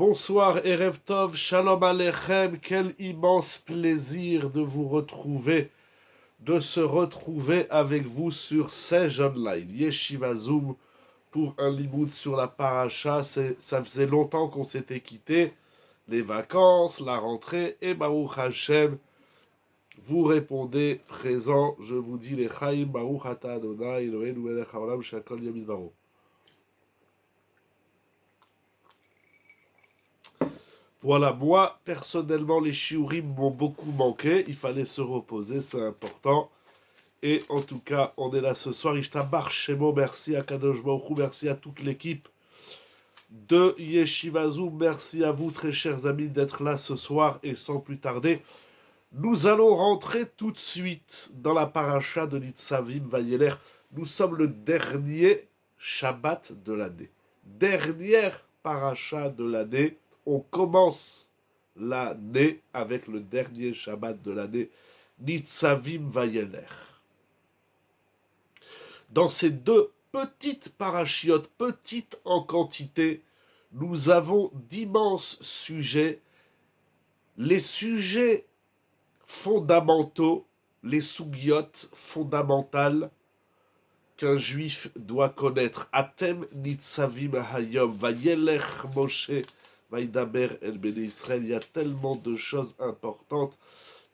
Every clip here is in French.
Bonsoir Erev Tov, Shalom Aleichem, quel immense plaisir de vous retrouver, de se retrouver avec vous sur Sage Online, Yeshiva Zoom, pour un limoud sur la paracha. Ça faisait longtemps qu'on s'était quitté, les vacances, la rentrée, et Baruch Hashem, vous répondez présent, je vous dis les Chaim, Baruch Ata Adonai, Eloheinu melech haolam, shakol yamid varo. Voilà, moi, personnellement, les shiurim m'ont beaucoup manqué. Il fallait se reposer, c'est important. Et en tout cas, on est là ce soir. Ishtabar Shemo, merci à Kadosh Baruch Hu, merci à toute l'équipe de Yeshiva Zoom. Merci à vous, très chers amis, d'être là ce soir. Et sans plus tarder, nous allons rentrer tout de suite dans la paracha de Nitzavim Vayeler. Nous sommes le dernier Shabbat de l'année. Dernière paracha de l'année. On commence l'année avec le dernier Shabbat de l'année, Nitzavim Vayeler. Dans ces deux petites parachiotes, petites en quantité, nous avons d'immenses sujets, les sujets fondamentaux, les sougiotes fondamentales qu'un juif doit connaître. Atem Nitzavim Hayom Vayeler Moshe Vaïdaber El Béné Israël, il y a tellement de choses importantes,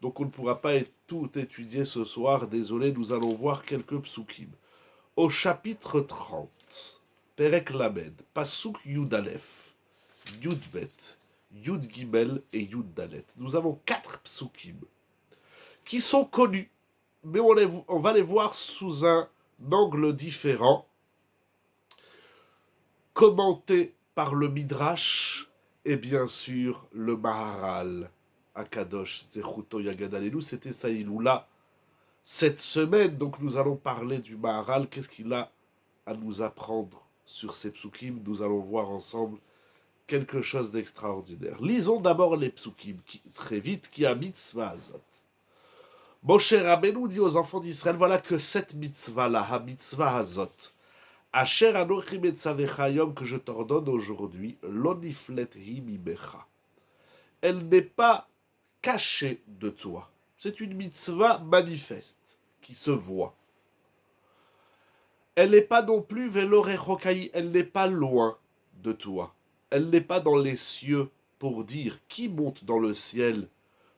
donc on ne pourra pas tout étudier ce soir. Désolé, nous allons voir quelques psukim. Au chapitre 30, Perek Lamed, Pasuk Yud Aleph, Yud Bet, Yud Gimel et Yud Dalet. Nous avons 4 psukim qui sont connus, mais on va les voir sous un angle différent, commentés par le Midrash, et bien sûr, le Maharal, Akadosh, Zechuto Yagadalelu, c'était sa Iloula cette semaine. Donc nous allons parler du Maharal. Qu'est-ce qu'il a à nous apprendre sur ces psukim? Nous allons voir ensemble quelque chose d'extraordinaire. Lisons d'abord les psukim, très vite, qui a mitzvah azot. Moshe Rabbeinu dit aux enfants d'Israël, voilà que cette mitzvah-là, ha mitzvah azot, Asher anochi metzavecha yom, que je t'ordonne aujourd'hui, loniflet hi mibecha. Elle n'est pas cachée de toi. C'est une mitzvah manifeste, qui se voit. Elle n'est pas non plus velorechokai, elle n'est pas loin de toi. Elle n'est pas dans les cieux pour dire qui monte dans le ciel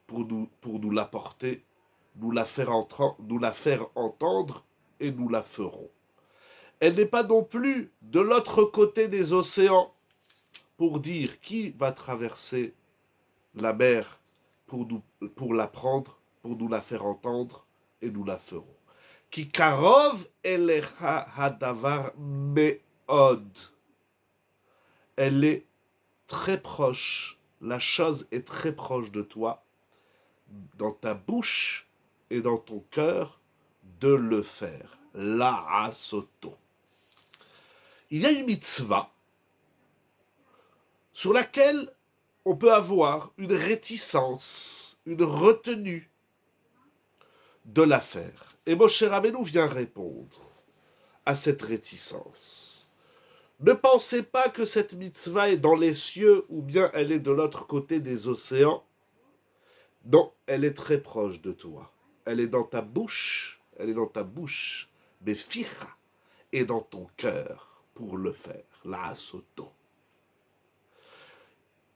pour nous l'apporter, nous la faire entendre et nous la ferons. Elle n'est pas non plus de l'autre côté des océans pour dire qui va traverser la mer pour la prendre, pour nous la faire entendre, et nous la ferons. Ki karov elecha hadavar meod. Elle est très proche, la chose est très proche de toi, dans ta bouche et dans ton cœur, de le faire. La asoto. Il y a une mitzvah sur laquelle on peut avoir une réticence, une retenue de la faire. Et Moshe Rabbeinu vient répondre à cette réticence. Ne pensez pas que cette mitzvah est dans les cieux ou bien elle est de l'autre côté des océans. Non, elle est très proche de toi. Elle est dans ta bouche, mais ficha est dans ton cœur pour le faire. La soto.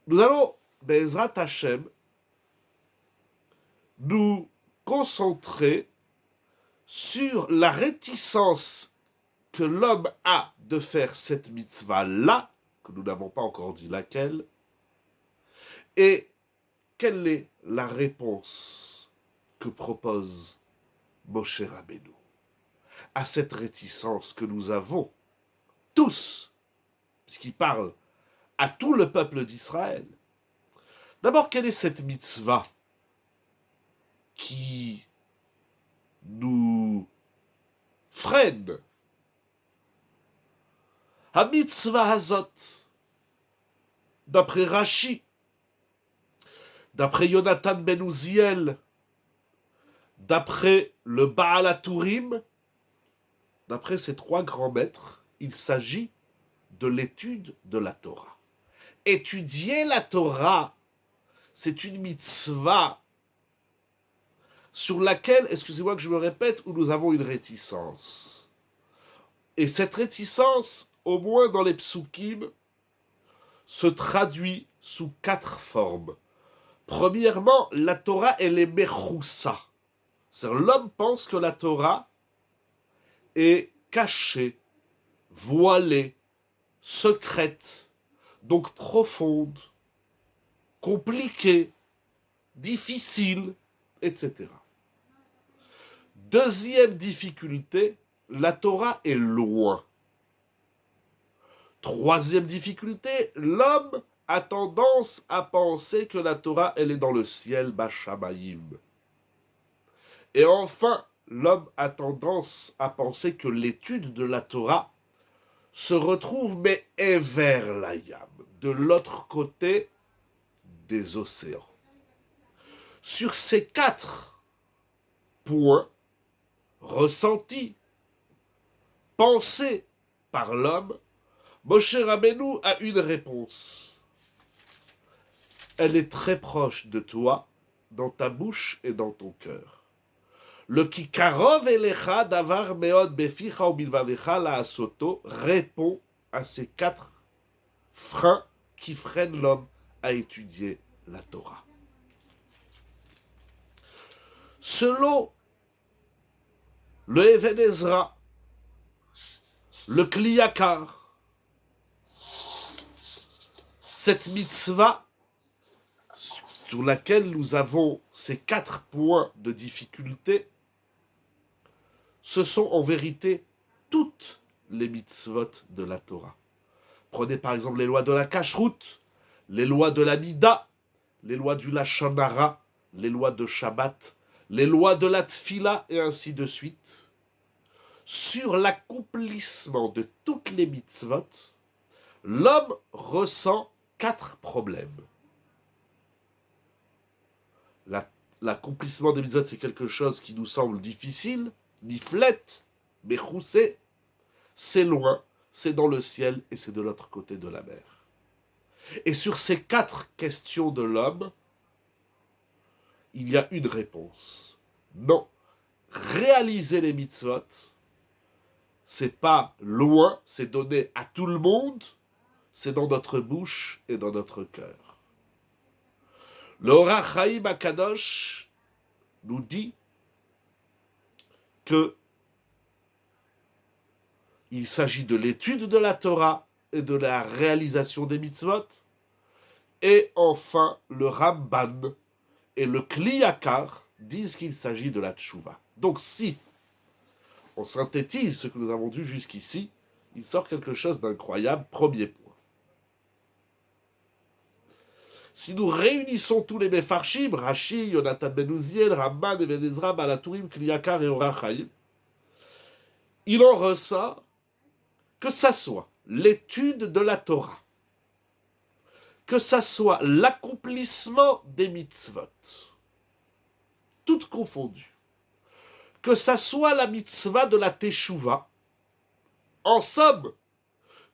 Nous allons, Be'ezrat Hashem, nous concentrer sur la réticence que l'homme a de faire cette mitzvah-là, que nous n'avons pas encore dit laquelle, et quelle est la réponse que propose Moshe Rabbeinu à cette réticence que nous avons tous, puisqu'il parle à tout le peuple d'Israël. D'abord, quelle est cette mitzvah qui nous freine? Ha mitzvah hazot, d'après Rashi, d'après Yonatan ben Uziel, d'après le Baal HaTurim, d'après ces 3 grands maîtres, il s'agit de l'étude de la Torah. étudier la Torah, c'est une mitzvah sur laquelle, excusez-moi que je me répète, où nous avons une réticence. Et cette réticence, au moins dans les psukim, se traduit sous 4 formes. Premièrement, la Torah, elle est mechoussa. C'est-à-dire, l'homme pense que la Torah est cachée, voilée, secrète, donc profonde, compliquée, difficile, etc. Deuxième difficulté, la Torah est loin. Troisième difficulté, l'homme a tendance à penser que la Torah, elle est dans le ciel, Bashamayim. Et enfin, l'homme a tendance à penser que l'étude de la Torah se retrouve, mais est vers l'Ayam, de l'autre côté des océans. Sur ces 4 points, ressentis, pensés par l'homme, Moshe Rabbeinu a une réponse. Elle est très proche de toi, dans ta bouche et dans ton cœur. Le kikarov elecha davar meod beficha ou bilvavecha la asoto répond à ces 4 freins qui freinent l'homme à étudier la Torah. Selon le Even Ezra, le Kli Yakar, cette mitzvah sur laquelle nous avons ces 4 points de difficulté, ce sont en vérité toutes les mitzvot de la Torah. Prenez par exemple les lois de la Kashrut, les lois de la Nida, les lois du Lashon Hara, les lois de Shabbat, les lois de la Tfila et ainsi de suite. Sur l'accomplissement de toutes les mitzvot, l'homme ressent 4 problèmes. L'accomplissement des mitzvot, c'est quelque chose qui nous semble difficile, niflette, mais choussé, c'est loin, c'est dans le ciel et c'est de l'autre côté de la mer. Et sur ces 4 questions de l'homme, il y a une réponse. Non, réaliser les mitzvot, c'est pas loin, c'est donné à tout le monde, c'est dans notre bouche et dans notre cœur. Le Or HaChaim HaKadosh nous dit que il s'agit de l'étude de la Torah et de la réalisation des mitzvot. Et enfin, le Ramban et le Kli Yakar disent qu'il s'agit de la Tchouva. Donc si on synthétise ce que nous avons vu jusqu'ici, il sort quelque chose d'incroyable, premier point. Si nous réunissons tous les Mefarshim, Rashi, Yonatan ben Uziel, Ramban, Even Ezra, Baal HaTurim, Kli Yakar et Or HaChaim, il en ressort que ça soit l'étude de la Torah, que ça soit l'accomplissement des mitzvot, toutes confondues, que ça soit la mitzvah de la Teshuvah, en somme,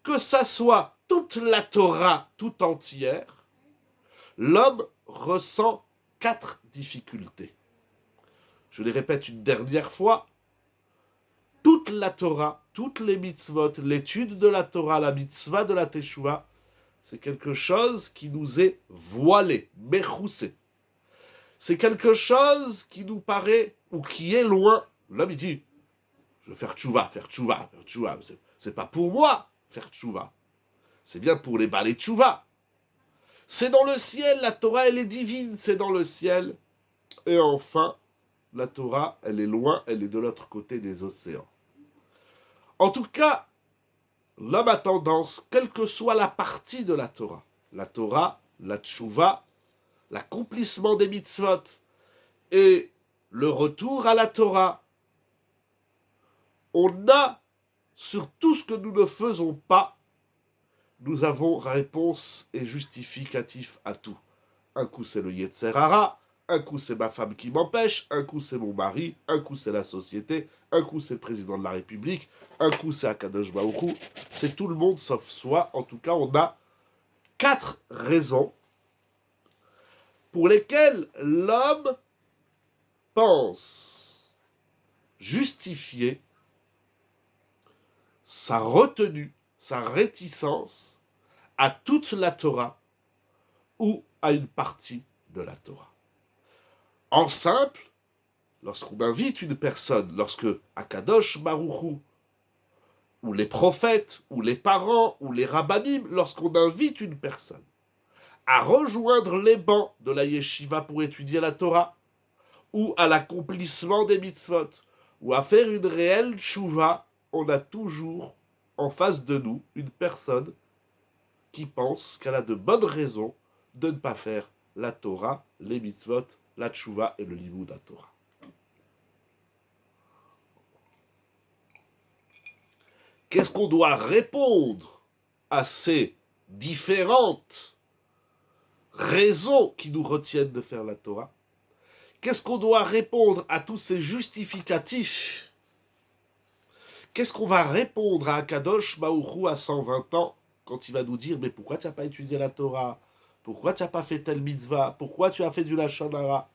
que ça soit toute la Torah tout entière, l'homme ressent 4 difficultés. Je les répète une dernière fois. Toute la Torah, toutes les mitzvot, l'étude de la Torah, la mitzvah de la Teshuvah, c'est quelque chose qui nous est voilé, mechoussé. C'est quelque chose qui nous paraît, ou qui est loin. L'homme, il dit, je veux faire tchouva. C'est pas pour moi, faire tchouva. C'est bien pour les balais tchouva. C'est dans le ciel, la Torah, elle est divine, c'est dans le ciel. Et enfin, la Torah, elle est loin, elle est de l'autre côté des océans. En tout cas, l'homme a tendance, quelle que soit la partie de la Torah, la tchouva, l'accomplissement des mitzvot et le retour à la Torah, on a, sur tout ce que nous ne faisons pas, nous avons réponse et justificatif à tout. Un coup c'est le Yetzer Hara, un coup c'est ma femme qui m'empêche, un coup c'est mon mari, un coup c'est la société, un coup c'est le président de la République, un coup c'est Akadosh Baruch Hu, c'est tout le monde sauf soi. En tout cas, on a 4 raisons pour lesquelles l'homme pense justifier sa retenue, sa réticence à toute la Torah ou à une partie de la Torah. En simple, lorsqu'on invite une personne, lorsque Akadosh Baruch Hu, ou les prophètes, ou les parents, ou les rabbanim, lorsqu'on invite une personne à rejoindre les bancs de la yeshiva pour étudier la Torah, ou à l'accomplissement des mitzvot, ou à faire une réelle tchouva, on a toujours en face de nous une personne qui pense qu'elle a de bonnes raisons de ne pas faire la Torah, les mitzvot, la tchouva et le limud à Torah. Qu'est-ce qu'on doit répondre à ces différentes raisons qui nous retiennent de faire la Torah? Qu'est-ce qu'on doit répondre à tous ces justificatifs? Qu'est-ce qu'on va répondre à Akadosh Baruch Hu à 120 ans quand il va nous dire « Mais pourquoi tu n'as pas étudié la Torah? Pourquoi tu n'as pas fait telle mitzvah? Pourquoi tu as fait du Lashon Hara ?»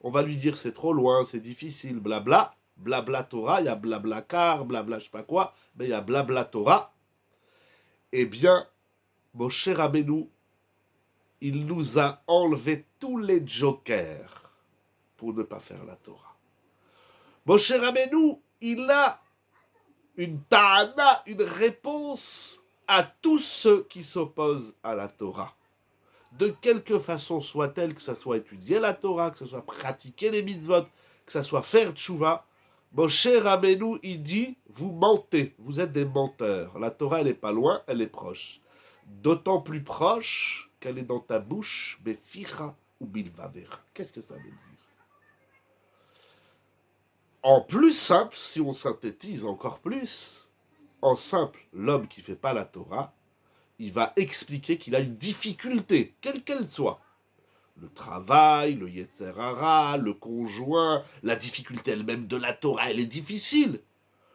On va lui dire « C'est trop loin, c'est difficile, blabla. » Blabla Torah, il y a blabla car, blabla je sais pas quoi, mais il y a blabla Torah. Eh bien, Moshe Rabbeinu, il nous a enlevé tous les jokers pour ne pas faire la Torah. Moshe Rabbeinu, il a une ta'ana, une réponse à tous ceux qui s'opposent à la Torah. De quelque façon soit-elle, que ce soit étudier la Torah, que ce soit pratiquer les mitzvot, que ce soit faire tchouva, Moshe Rabbeinu, il dit, vous mentez, vous êtes des menteurs. La Torah, elle n'est pas loin, elle est proche. D'autant plus proche qu'elle est dans ta bouche, beficha ou bilvavera. Qu'est-ce que ça veut dire? En plus simple, si on synthétise encore plus, en simple, l'homme qui ne fait pas la Torah, il va expliquer qu'il a une difficulté, quelle qu'elle soit. Le travail, le Yetzer Hara, le conjoint, la difficulté elle-même de la Torah, elle est difficile.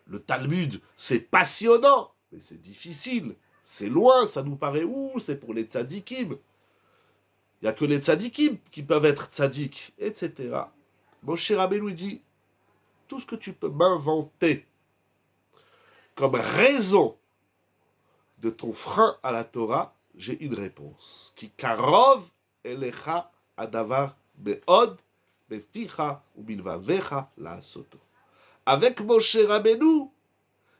Le Talmud, c'est passionnant, mais c'est difficile. C'est loin, ça nous paraît où? C'est pour les tzadikim. Il n'y a que les tzadikim qui peuvent être tzadik, etc. Moshe Rabbeinu dit, tout ce que tu peux m'inventer comme raison de ton frein à la Torah, j'ai une réponse. Ki karov elecha adavar be'od beficha ou bilvavecha la'asoto. Avec Moshe Rabbeinu,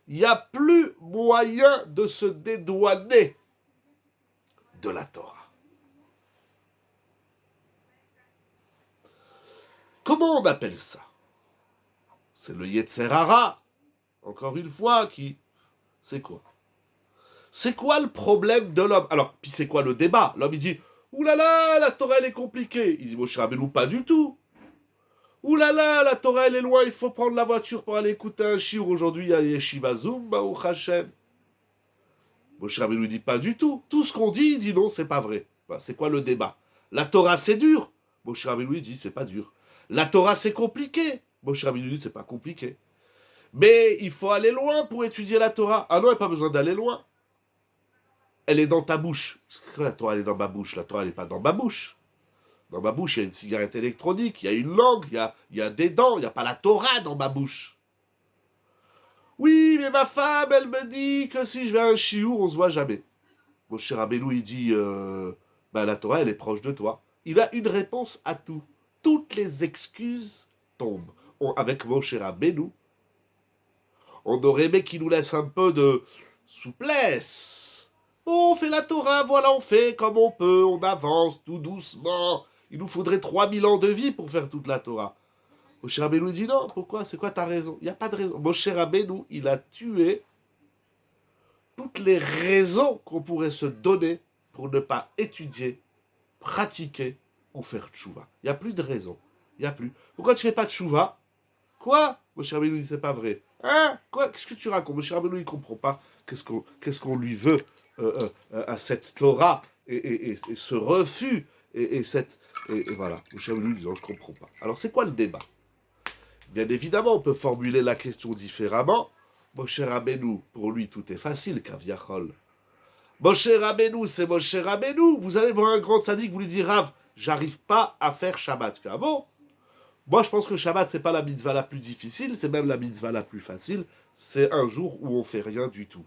il n'y a plus moyen de se dédouaner de la Torah. Comment on appelle ça? C'est le Yetzer Hara, encore une fois, qui... C'est quoi? C'est quoi le problème de l'homme? Alors, puis c'est quoi le débat? L'homme, il dit, ouh là là, la Torah, elle est compliquée. Il dit, Moshe Rabbeinu, pas du tout. Ouh là là, la Torah, elle est loin, il faut prendre la voiture pour aller écouter un shiur. Aujourd'hui, il y a Yeshiva Zoom, Baruch Hashem. Moshe Rabbeinu dit, pas du tout. Tout ce qu'on dit, il dit non, c'est pas vrai. Ben, c'est quoi le débat? La Torah, c'est dur. Moshe Rabbeinu dit, c'est pas dur. La Torah, c'est compliqué. Moshe Rabbeinu dit, c'est pas compliqué. Mais il faut aller loin pour étudier la Torah. Ah non, il n'y a pas besoin d'aller loin. Elle est dans ta bouche. La Torah, elle est dans ma bouche. La Torah, elle n'est pas dans ma bouche. Dans ma bouche, il y a une cigarette électronique, il y a une langue, il y a des dents, il n'y a pas la Torah dans ma bouche. Oui, mais ma femme, elle me dit que si je vais à un chiour, on se voit jamais. Moshe Rabbeinu, il dit, la Torah, elle est proche de toi. Il a une réponse à tout. Toutes les excuses tombent. Avec Moshe Rabbeinu, on aurait aimé qu'il nous laisse un peu de souplesse. On fait la Torah, voilà, on fait comme on peut, on avance tout doucement. Il nous faudrait 3000 ans de vie pour faire toute la Torah. Moshe Rabbeinu dit non, pourquoi? C'est quoi ta raison? Il n'y a pas de raison. Moshe Rabbeinu, il a tué toutes les raisons qu'on pourrait se donner pour ne pas étudier, pratiquer ou faire tchouva. Il n'y a plus de raison. Il n'y a plus. Pourquoi tu ne fais pas tchouva? Quoi? Moshe Rabbeinu dit c'est pas vrai. Hein? Quoi? Qu'est-ce que tu racontes? Moshe Rabbeinu, il ne comprend pas qu'est-ce qu'on lui veut à cette Torah et ce refus et voilà. Moshe Rabbeinu dit non, je ne comprends pas. Alors c'est quoi le débat? Bien évidemment, on peut formuler la question différemment. Moshe Rabbeinu, pour lui, tout est facile, Kaviachol. Moshe Rabbeinu, c'est Moshe Rabbeinu. Vous allez voir un grand tzaddik, vous lui dites, Rav, j'arrive pas à faire Shabbat. Ah bon? Moi, je pense que Shabbat, c'est pas la mitzvah la plus difficile, c'est même la mitzvah la plus facile. C'est un jour où on fait rien du tout.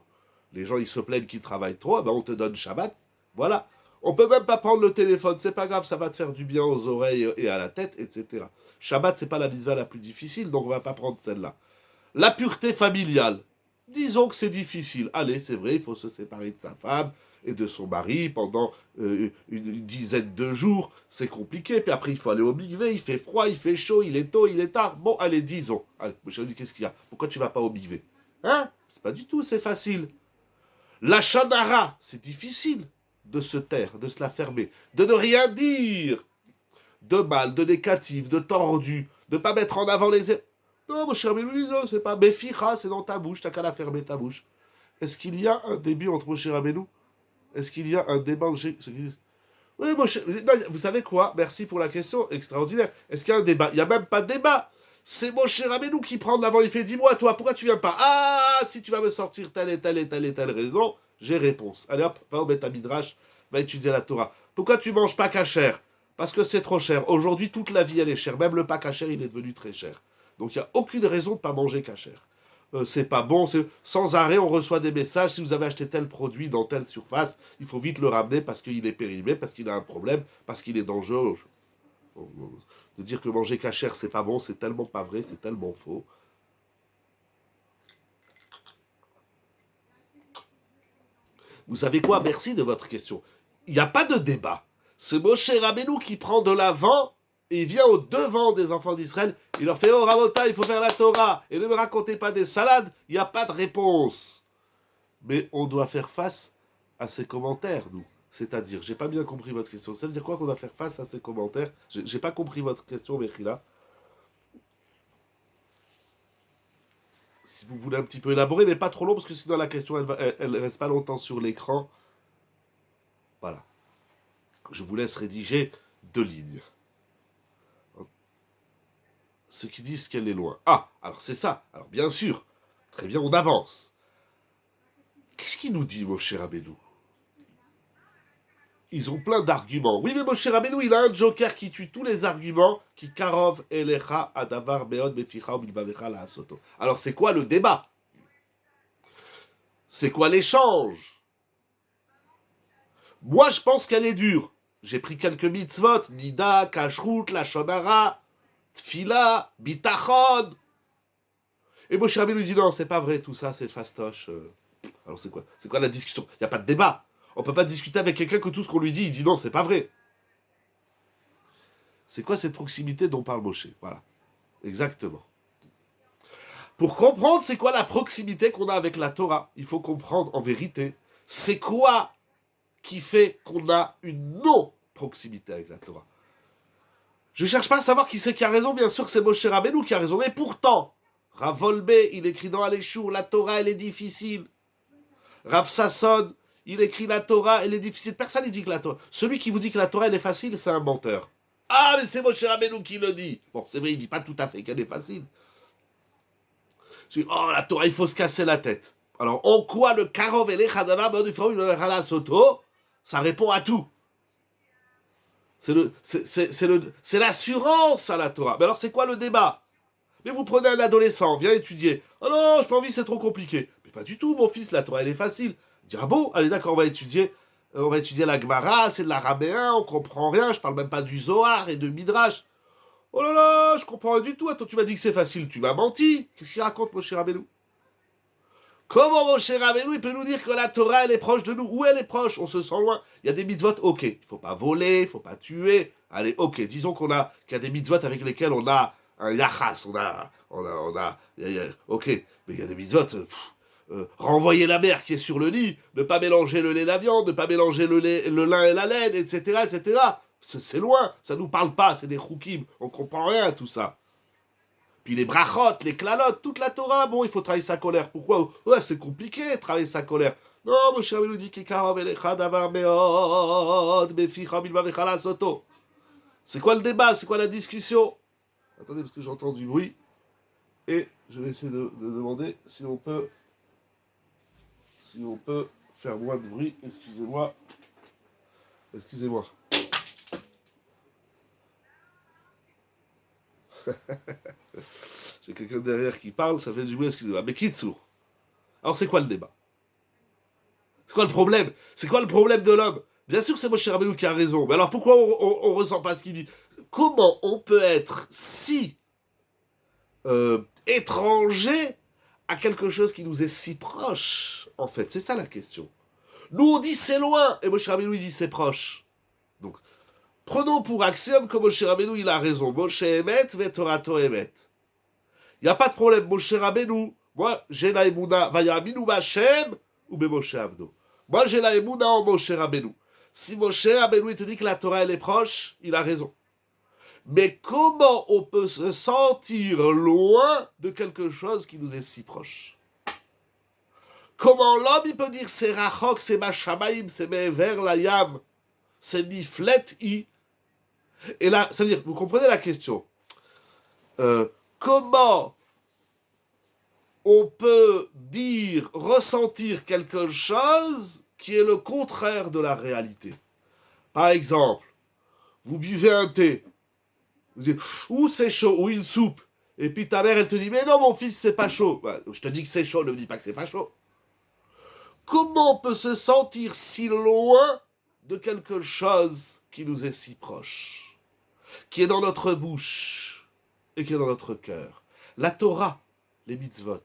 Les gens, ils se plaignent qu'ils travaillent trop, ben on te donne Shabbat. Voilà. On peut même pas prendre le téléphone, c'est pas grave, ça va te faire du bien aux oreilles et à la tête, etc. Shabbat, c'est pas la mitzvah la plus difficile, donc on va pas prendre celle-là. La pureté familiale. Disons que c'est difficile. Allez, c'est vrai, il faut se séparer de sa femme et de son mari pendant une dizaine de jours. C'est compliqué. Puis après, il faut aller au mikvé. Il fait froid, il fait chaud, il est tôt, il est tard. Bon, allez, disons. Allez, je dis, qu'est-ce qu'il y a? Pourquoi tu vas pas au mikvé? Hein? C'est pas du tout, c'est facile. La chanara, c'est difficile de se taire, de se la fermer, de ne rien dire de mal, de négatif, de tordu, de pas mettre en avant les... Non, mon cher Rabbeinu, non, c'est pas... Méficha, c'est dans ta bouche, t'as qu'à la fermer, ta bouche. Est-ce qu'il y a un début entre Moshe Rabbeinu? Est-ce qu'il y a un débat entre... Oui, Moshe... Non, vous savez quoi? Merci pour la question extraordinaire. Est-ce qu'il y a un débat? Il n'y a même pas de débat. C'est Moshe Rabbeinu qui prend de l'avant. Il fait, dis-moi, toi, pourquoi tu viens pas? Ah, si tu vas me sortir telle et telle et telle et telle raison, j'ai réponse. Allez hop, va au Beth Midrash, va étudier la Torah. Pourquoi tu manges pas cachère? Parce que c'est trop cher. Aujourd'hui, toute la vie, elle est chère. Même le pas cachère, il est devenu très cher. Donc, il n'y a aucune raison de ne pas manger cachère. C'est pas bon. Sans arrêt, on reçoit des messages. Si vous avez acheté tel produit dans telle surface, il faut vite le ramener parce qu'il est périmé, parce qu'il a un problème, parce qu'il est dangereux. De dire que manger cachère, c'est pas bon, c'est tellement pas vrai, c'est tellement faux. Vous savez quoi? Merci de votre question. Il n'y a pas de débat. C'est Moshe Rabbeinu qui prend de l'avant et il vient au devant des enfants d'Israël. Il leur fait, oh Rabota, il faut faire la Torah. Et ne me racontez pas des salades, il n'y a pas de réponse. Mais on doit faire face à ces commentaires, nous. C'est-à-dire, j'ai pas bien compris votre question. Ça veut dire quoi qu'on doit faire face à ces commentaires? J'ai pas compris votre question, Mechila. Si vous voulez un petit peu élaborer, mais pas trop long, parce que sinon la question, elle reste pas longtemps sur l'écran. Voilà. Je vous laisse rédiger 2 lignes. Ceux qui disent qu'elle est loin. Ah, alors c'est ça. Alors bien sûr, très bien, on avance. Qu'est-ce qu'il nous dit, Moshe Rabbeinu? Ils ont plein d'arguments. Oui, mais Moshe Rabbeinu, il a un joker qui tue tous les arguments, qui karov elecha adavar beod beficha bilvavecha la asoto. Alors c'est quoi le débat? C'est quoi l'échange? Moi, je pense qu'elle est dure. J'ai pris quelques mitzvot, nida, kashrut, la shonara, tfila, bitachon. Et Moshe Rabbeinu lui dit non, c'est pas vrai, tout ça, c'est fastoche. Alors c'est quoi? C'est quoi la discussion? Il n'y a pas de débat. On peut pas discuter avec quelqu'un que tout ce qu'on lui dit, il dit non, c'est pas vrai. C'est quoi cette proximité dont parle Moshe? Voilà. Exactement. Pour comprendre c'est quoi la proximité qu'on a avec la Torah, il faut comprendre en vérité c'est quoi qui fait qu'on a une non-proximité avec la Torah. Je cherche pas à savoir qui c'est qui a raison, bien sûr que c'est Moshe Rabbeinu qui a raison, mais pourtant, Rav Wolbe, il écrit dans Aléchour, la Torah elle est difficile. Rav Sasson, il écrit la Torah, elle est difficile. Personne ne dit que la Torah. Celui qui vous dit que la Torah elle est facile, c'est un menteur. Ah, mais c'est Moshe Rabbeinu qui le dit. Bon, c'est vrai, il dit pas tout à fait qu'elle est facile. Oh, la Torah, il faut se casser la tête. Alors, en quoi le Karov et l'Echadava, Soto, ça répond à tout. C'est l'assurance à la Torah. Mais alors, c'est quoi le débat? Mais vous prenez un adolescent, viens étudier. Oh non, j'ai pas envie, c'est trop compliqué. Mais pas du tout, mon fils, la Torah, elle est facile. Il dit, ah bon? Allez, d'accord, on va étudier la Gemara, c'est de l'araméen, on comprend rien, je parle même pas du Zohar et de Midrash. Oh là là, je comprends rien du tout. Attends, tu m'as dit que c'est facile, tu m'as menti. Qu'est-ce qu'il raconte, Moshe Rabbeinu? Comment Moshe Rabbeinu, il peut nous dire que la Torah, elle est proche de nous? Où elle est proche? On se sent loin. Il y a des mitzvot, ok. Il faut pas voler, il faut pas tuer. Allez, ok. Disons qu'il y a des mitzvot avec lesquels on a un yachas, ok. Mais il y a des mitzvot, renvoyer la mère qui est sur le lit, ne pas mélanger le lait et la viande, ne pas mélanger le lin et la laine, etc., etc. C'est loin, ça nous parle pas, c'est des choukim, on comprend rien à tout ça. Puis les brachot, les klalotes, toute la Torah, bon, il faut travailler sa colère. Pourquoi? Ouais, c'est compliqué, travailler sa colère. Non, Moshe Rabbeinu dit c'est quoi le débat? C'est quoi la discussion? Attendez, parce que j'entends du bruit. Et je vais essayer de demander si on peut faire moins de bruit, excusez-moi. Excusez-moi. J'ai quelqu'un derrière qui parle, ça fait du bruit, excusez-moi. Mais qui est sourd? Alors c'est quoi le débat? C'est quoi le problème? C'est quoi le problème de l'homme? Bien sûr que c'est Moshe Rabbeinu qui a raison, mais alors pourquoi on ressent pas ce qu'il dit? Comment on peut être si étranger à quelque chose qui nous est si proche? En fait, c'est ça la question. Nous on dit c'est loin, et Moshe Rabbeinu il dit c'est proche. Donc, prenons pour axiome que Moshe Rabbeinu il a raison. Moshe Emet, Vetorato Emet. Il n'y a pas de problème, Moshe Rabbeinu. Moi, j'ai la Emouna, Vayaminu B'Hashem ou Moshe Avdo. Moi, j'ai la Emouna en Moshe Rabbeinu. Si Moshe Rabbeinu il te dit que la Torah elle est proche, il a raison. Mais comment on peut se sentir loin de quelque chose qui nous est si proche? Comment l'homme il peut dire c'est Rachok, c'est Mashamaim, c'est Mever la Yam, c'est Niflet I? Et là, ça veut dire, vous comprenez la question? Comment on peut dire, ressentir quelque chose qui est le contraire de la réalité? Par exemple, vous buvez un thé, vous dites, ou c'est chaud, ou une soupe, et puis ta mère, elle te dit, mais non, mon fils, c'est pas chaud. Bah, je te dis que c'est chaud, ne me dis pas que c'est pas chaud. Comment on peut se sentir si loin de quelque chose qui nous est si proche, qui est dans notre bouche et qui est dans notre cœur? La Torah, les mitzvot,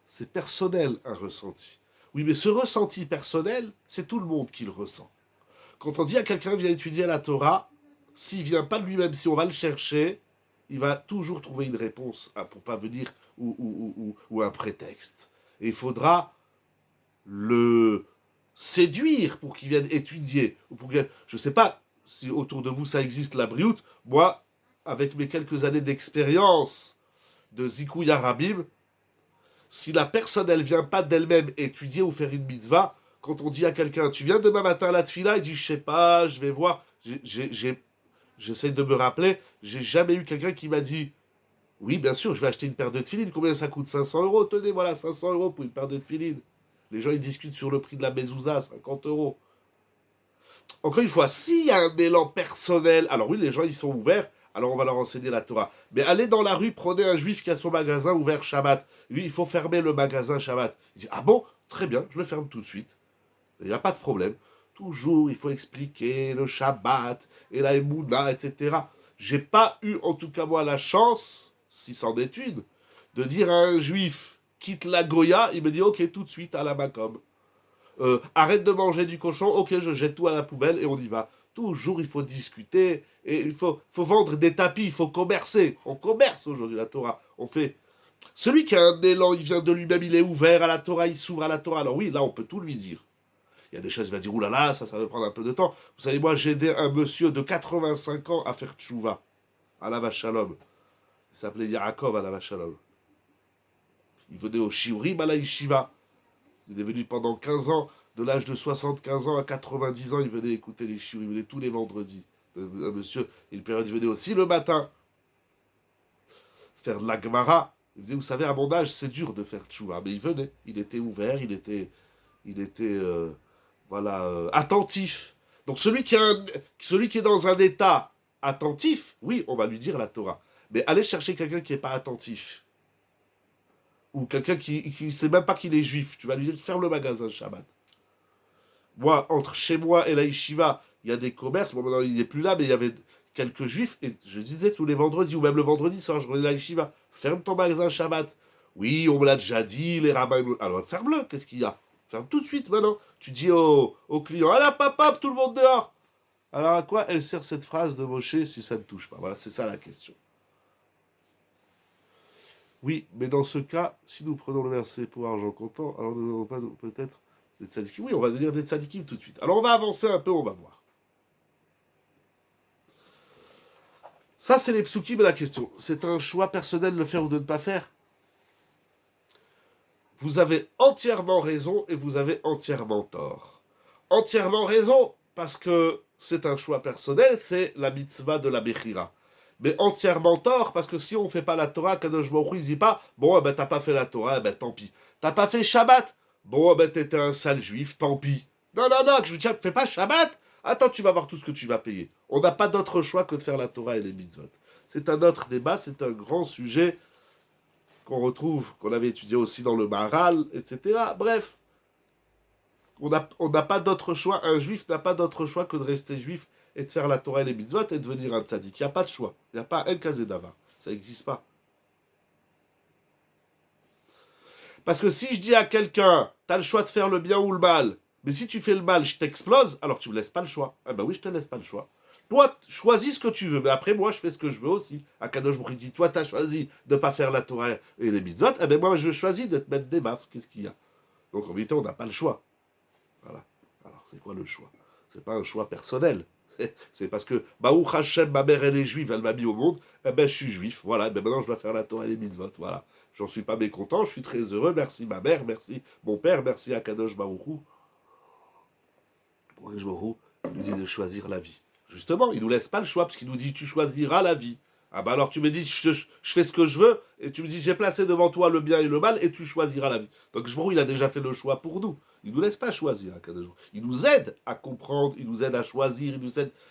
c'est personnel un ressenti. Oui, mais ce ressenti personnel, c'est tout le monde qui le ressent. Quand on dit à quelqu'un vient étudier la Torah, s'il vient pas de lui-même, si on va le chercher, il va toujours trouver une réponse pour pas venir ou un prétexte. Et il faudra le séduire pour qu'il vienne étudier. Ou pour qu'il... Je sais pas si autour de vous ça existe la briout. Moi, avec mes quelques années d'expérience de Zikouya Rabim, si la personne elle vient pas d'elle-même étudier ou faire une mitzvah, quand on dit à quelqu'un tu viens demain matin à la tfila, il dit je sais pas, je vais voir. J'essaie de me rappeler, j'ai jamais eu quelqu'un qui m'a dit oui bien sûr je vais acheter une paire de tefilines, combien ça coûte? 500 euros, tenez voilà 500 euros pour une paire de tefilines. Les gens ils discutent sur le prix de la mezouza, 50 euros. Encore une fois, s'il y a un élan personnel, alors oui les gens ils sont ouverts, alors on va leur enseigner la Torah. Mais allez dans la rue, prenez un juif qui a son magasin ouvert Shabbat. Lui, il faut fermer le magasin Shabbat. Il dit, ah bon, très bien, je le ferme tout de suite. Il n'y a pas de problème. Toujours, il faut expliquer le Shabbat et la Emouna, etc. J'ai pas eu, en tout cas moi, la chance, si c'en est une, de dire à un juif, quitte la Goya, il me dit, ok, tout de suite, à la Macom. Arrête de manger du cochon, ok, je jette tout à la poubelle et on y va. Toujours, il faut discuter, et il faut vendre des tapis, il faut commercer. On commerce aujourd'hui la Torah. On fait... Celui qui a un élan, il vient de lui-même, il est ouvert à la Torah, il s'ouvre à la Torah. Alors oui, là, on peut tout lui dire. Il y a des choses, il va dire, oulala, ça va prendre un peu de temps. Vous savez, moi, j'ai aidé un monsieur de 85 ans à faire tchouva, à la Shalom. Il s'appelait Yaakov à la Shalom. Il venait au Shiurim à la Yeshiva. Il est venu pendant 15 ans, de l'âge de 75 ans à 90 ans, il venait écouter les Shiurim, il venait tous les vendredis. Un monsieur, il venait aussi le matin. Faire de la Gemara. Il disait, vous savez, à mon âge, c'est dur de faire tchouva. Mais il venait, il était ouvert, il était attentif. Donc celui qui est dans un état attentif, oui, on va lui dire la Torah. Mais allez chercher quelqu'un qui n'est pas attentif. Ou quelqu'un qui ne sait même pas qu'il est juif. Tu vas lui dire, ferme le magasin Shabbat. Moi, entre chez moi et la yeshiva, il y a des commerces. Bon, maintenant, il n'est plus là, mais il y avait quelques juifs. Et je disais tous les vendredis, ou même le vendredi soir, je revenais à la yeshiva. Ferme ton magasin Shabbat. Oui, on me l'a déjà dit, les rabbins... Alors, ferme-le, qu'est-ce qu'il y a? Ferme tout de suite, maintenant. Tu dis au client, allez, papa, tout le monde dehors. Alors, à quoi elle sert cette phrase de Moshe si ça ne touche pas? Voilà, c'est ça la question. Oui, mais dans ce cas, si nous prenons le verset pour argent comptant, alors nous n'allons pas peut-être des tzadikim. Oui, on va devenir des tzadikim tout de suite. Alors on va avancer un peu, on va voir. Ça, c'est les psukim et la question. C'est un choix personnel de le faire ou de ne pas faire. Vous avez entièrement raison et vous avez entièrement tort. Entièrement raison, parce que c'est un choix personnel, c'est la mitzvah de la Bechira. Mais entièrement tort, parce que si on ne fait pas la Torah, Kadosh Baruch Hu, il ne dit pas, bon, ben t'as pas fait la Torah, ben tant pis. T'as pas fait Shabbat, Bon, ben t'étais un sale juif, tant pis. Non, non, non, je veux dire, fais pas Shabbat. Attends, tu vas voir tout ce que tu vas payer. On n'a pas d'autre choix que de faire la Torah et les mitzvot. C'est un autre débat, c'est un grand sujet qu'on retrouve, qu'on avait étudié aussi dans le Maharal, etc. Bref, on n'a pas d'autre choix. Un juif n'a pas d'autre choix que de rester juif et de faire la Torah et les mitzvot et de devenir un tzaddik. Il n'y a pas de choix. Il n'y a pas un kazé d'ava. Ça n'existe pas. Parce que si je dis à quelqu'un, t'as le choix de faire le bien ou le mal, mais si tu fais le mal, je t'explose, alors tu me laisses pas le choix. Ah ben oui, je te laisse pas le choix. Toi, choisis ce que tu veux, mais après, moi, je fais ce que je veux aussi. Akadosh Baruch Hu dit, toi, t'as choisi de pas faire la Torah et les mitzvot, eh ben moi, je choisis de te mettre des baffes. Qu'est-ce qu'il y a? Donc, en vérité, on n'a pas le choix. Voilà. Alors, c'est quoi le choix? C'est pas un choix personnel. C'est parce que Baruch Hashem, ma mère, elle est juive, elle m'a mis au monde, eh ben je suis juif, voilà, eh ben maintenant je dois faire la Torah et les mitzvot, voilà. J'en suis pas mécontent, je suis très heureux, merci ma mère, merci mon père, merci Akadosh Baruch Hu. Akadosh Baruch Hu nous dit de choisir la vie. Justement, il nous laisse pas le choix, parce qu'il nous dit tu choisiras la vie. Ah bah alors tu me dis je fais ce que je veux, et tu me dis j'ai placé devant toi le bien et le mal, et tu choisiras la vie. Donc Baruch Hu, il a déjà fait le choix pour nous. Il ne nous laisse pas choisir, Akadosh Baruch Hu. Il nous aide à comprendre, il nous aide à choisir,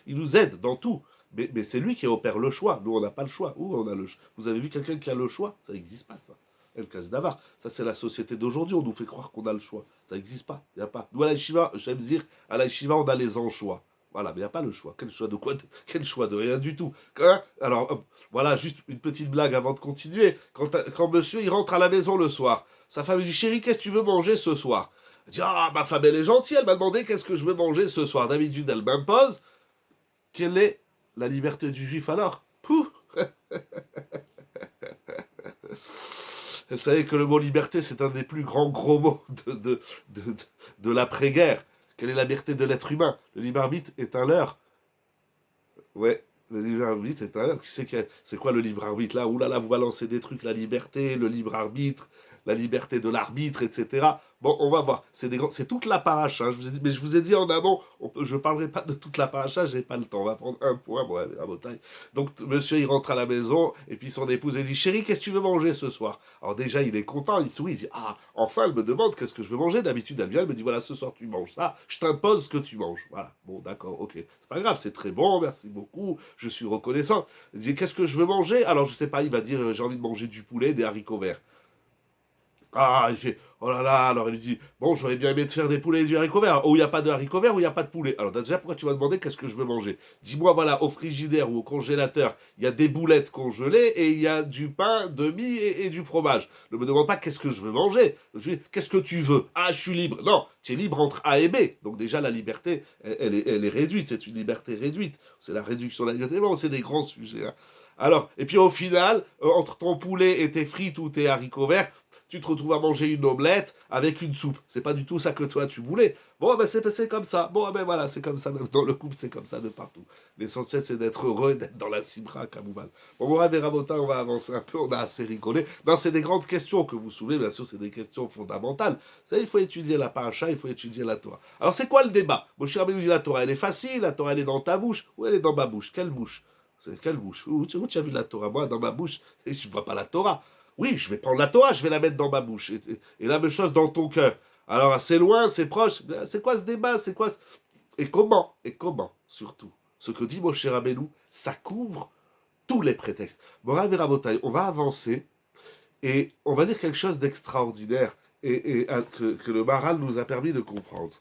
il nous aide dans tout. Mais c'est lui qui opère le choix. Nous, on n'a pas le choix. Où on a le choix. Vous avez vu quelqu'un qui a le choix? Ça n'existe pas, ça. El Kazdava. Ça, c'est la société d'aujourd'hui. On nous fait croire qu'on a le choix. Ça n'existe pas. Il n'y a pas. Nous, à la Shiva, j'aime dire, à la Shiva, on a les anchois. Voilà, mais il n'y a pas le choix. Quel choix de quoi? Quel choix de rien du tout. Hein? Alors, voilà, juste une petite blague avant de continuer. Quand monsieur, il rentre à la maison le soir, sa femme lui dit, chérie, qu'est-ce que tu veux manger ce soir? Elle dit, ah, ma femme, elle est gentille, elle m'a demandé qu'est-ce que je veux manger ce soir. D'habitude, elle m'impose. Quelle est la liberté du juif alors? Pouh. Vous savez que le mot liberté, c'est un des plus grands gros mots de l'après-guerre. Quelle est la liberté de l'être humain? Le libre arbitre est un leurre. Ouais, le libre arbitre est un leurre. Qui sait c'est quoi le libre arbitre là? Ouh là là, vous balancez des trucs, la liberté, le libre arbitre, la liberté de l'arbitre, etc. Bon, on va voir. C'est toute la paracha. Hein. Mais je vous ai dit en amont, je ne parlerai pas de toute la paracha, j'ai pas le temps. On va prendre un point, bon, à votre taille. Donc, monsieur, il rentre à la maison, et puis son épouse, elle dit, chérie, qu'est-ce que tu veux manger ce soir? Alors déjà, il est content, il sourit, il dit, ah, enfin, elle me demande qu'est-ce que je veux manger. D'habitude, elle vient, elle me dit, voilà, ce soir, tu manges ça, je t'impose ce que tu manges. Voilà, bon, d'accord, ok. C'est pas grave, c'est très bon, merci beaucoup, je suis reconnaissant. Il dit, qu'est-ce que je veux manger? Alors, je sais pas, il va dire, j'ai envie de manger du poulet, des haricots verts. Ah, il fait, oh là là, alors il lui dit, bon, j'aurais bien aimé te faire des poulets et du haricot vert. Ou il n'y a pas de haricot vert, ou il n'y a pas de poulet. Alors déjà, pourquoi tu m'as demandé qu'est-ce que je veux manger? Dis-moi, voilà, au frigidaire ou au congélateur, il y a des boulettes congelées et il y a du pain, de mie et du fromage. Ne me demande pas qu'est-ce que je veux manger. Je dis, qu'est-ce que tu veux? Ah, je suis libre. Non, tu es libre entre A et B. Donc déjà, la liberté, elle est réduite. C'est une liberté réduite. C'est la réduction de la liberté. Bon, c'est des grands sujets. Hein. Alors, et puis au final, entre ton poulet et tes frites ou tes haricots verts, tu te retrouves à manger une omelette avec une soupe. C'est pas du tout ça que toi tu voulais. Bon, ben c'est comme ça. Bon, ben voilà, c'est comme ça. Même dans le couple, c'est comme ça de partout. L'essentiel, c'est d'être heureux et d'être dans la simra, Kamouman. Bon, mon et Rabota, on va avancer un peu. On a assez rigolé. Non, c'est des grandes questions que vous soulevez. Bien sûr, c'est des questions fondamentales. Ça, il faut étudier la paracha, il faut étudier la Torah. Alors, c'est quoi le débat? Mon cher Rabbeinu dit la Torah, elle est facile. La Torah, elle est dans ta bouche ou elle est dans ma bouche? Quelle bouche? Quelle bouche? Où tu as vu la Torah? Moi, dans ma bouche, je ne vois pas la Torah. Oui, je vais prendre la Torah, je vais la mettre dans ma bouche. Et la même chose dans ton cœur. Alors, c'est loin, c'est proche. C'est quoi ce débat? C'est quoi Et comment? Et comment, surtout? Ce que dit Moshe Rabbeinu, ça couvre tous les prétextes. Morav et Rabotai, on va avancer et on va dire quelque chose d'extraordinaire et que le Maharal nous a permis de comprendre.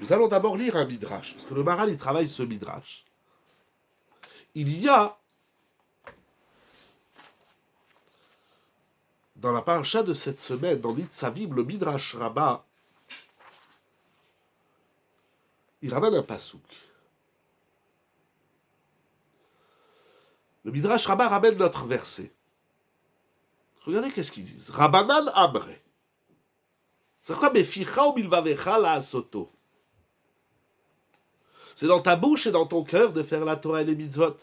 Nous allons d'abord lire un midrash, parce que le Maharal, il travaille ce midrash. Il y a dans la paracha de cette semaine, dans l'Itzavim, le Midrash Rabbah, il ramène un pasouk. Le Midrash Rabbah ramène notre verset. Regardez qu'est-ce qu'ils disent. Rabbanan Amre. C'est quoi Beficha ou Bilvavecha la Asoto? C'est dans ta bouche et dans ton cœur de faire la Torah et les mitzvot.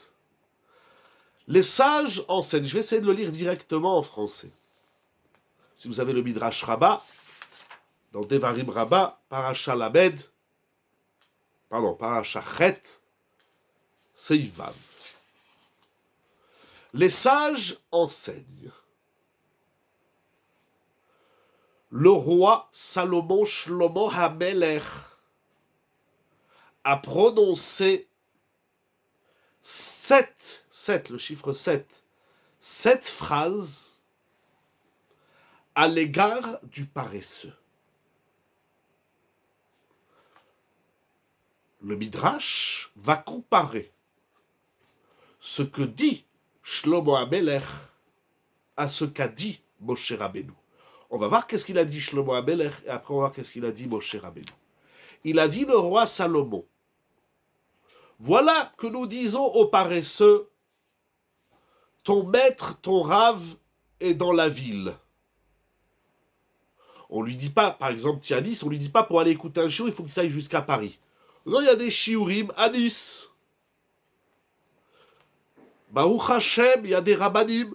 Les sages enseignent. Je vais essayer de le lire directement en français. Si vous avez le Midrash Rabbah, dans Devarim Rabbah, Paracha Lamed, Paracha Chet, Seivav. Les sages enseignent. Le roi Salomon Shlomo HaMelech a prononcé sept, le chiffre 7 phrases à l'égard du paresseux. Le Midrash va comparer ce que dit Shlomo HaMelech à ce qu'a dit Moshe Rabbeinu. On va voir qu'est-ce qu'il a dit Shlomo HaMelech et après on va voir qu'est-ce qu'il a dit Moshe Rabbeinu. Il a dit le roi Salomon. Voilà que nous disons aux paresseux, ton maître, ton rave est dans la ville. On lui dit pas, par exemple, Tianis, on lui dit pas pour aller écouter un shiur, il faut qu'il aille jusqu'à Paris. Non, il y a des shiurim à Nice. Baruch Hashem, il y a des rabbanim,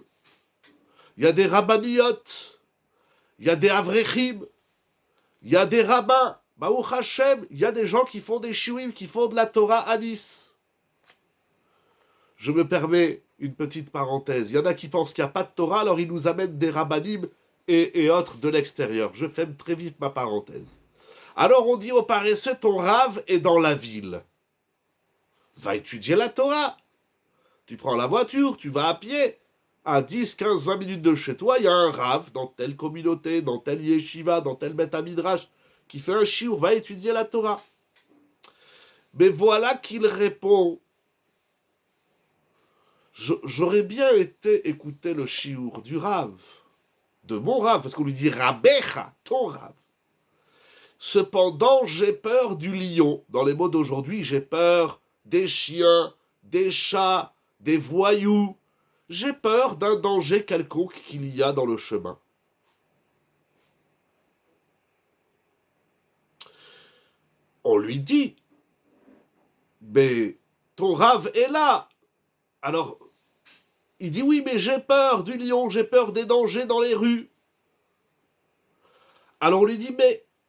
il y a des rabbaniyot, il y a des avrechim, il y a des rabbins. Baruch Hashem, il y a des gens qui font des shiurim, qui font de la Torah à Nice. Je me permets une petite parenthèse. Il y en a qui pensent qu'il n'y a pas de Torah, alors ils nous amènent des rabbanim et autres de l'extérieur. Je ferme très vite ma parenthèse. Alors on dit aux paresseux, ton rave est dans la ville. Va étudier la Torah. Tu prends la voiture, tu vas à pied. À 10, 15, 20 minutes de chez toi, il y a un rave dans telle communauté, dans telle yeshiva, dans tel Beth Midrash, qui fait un shiur, va étudier la Torah. Mais voilà qu'il répond. J'aurais bien été écouter le shiur du rave, de mon rave, parce qu'on lui dit Rabbecha, ton rave. Cependant, j'ai peur du lion. Dans les mots d'aujourd'hui, j'ai peur des chiens, des chats, des voyous. J'ai peur d'un danger quelconque qu'il y a dans le chemin. On lui dit, mais ton rave est là. Alors, il dit oui, mais j'ai peur du lion, j'ai peur des dangers dans les rues. Alors on lui dit,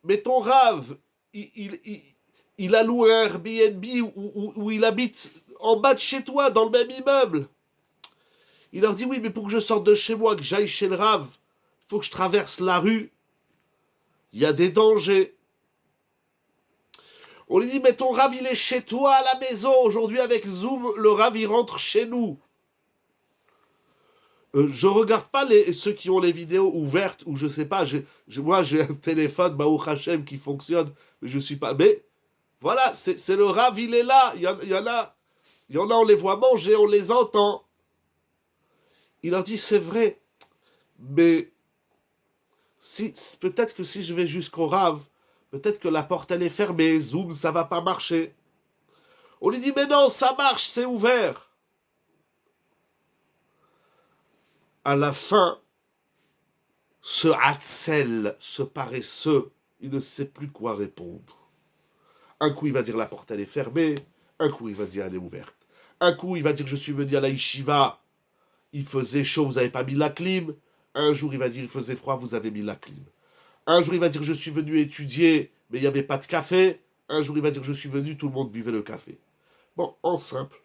mais ton rave, il a loué un Airbnb où il habite en bas de chez toi, dans le même immeuble. Il leur dit, oui, mais pour que je sorte de chez moi, que j'aille chez le rave, il faut que je traverse la rue. Il y a des dangers. On lui dit, mais ton rave, il est chez toi à la maison. Aujourd'hui, avec Zoom, le rave, il rentre chez nous. Je regarde pas ceux qui ont les vidéos ouvertes, ou je sais pas, moi j'ai un téléphone, Baruch Hashem, qui fonctionne, mais je suis pas... Mais voilà, c'est le rave, il est là. Il y en a, on les voit manger, on les entend. Il leur dit, c'est vrai, mais peut-être que si je vais jusqu'au rave, peut-être que la porte elle est fermée, Zoom, ça va pas marcher. On lui dit, mais non, ça marche, c'est ouvert. À la fin, ce hatzel, ce paresseux, il ne sait plus quoi répondre. Un coup, il va dire la porte elle est fermée, un coup, il va dire elle est ouverte. Un coup, il va dire je suis venu à la yeshiva, il faisait chaud, vous n'avez pas mis la clim. Un jour, il va dire il faisait froid, vous avez mis la clim. Un jour, il va dire je suis venu étudier, mais il n'y avait pas de café. Un jour, il va dire je suis venu, tout le monde buvait le café. Bon, en simple,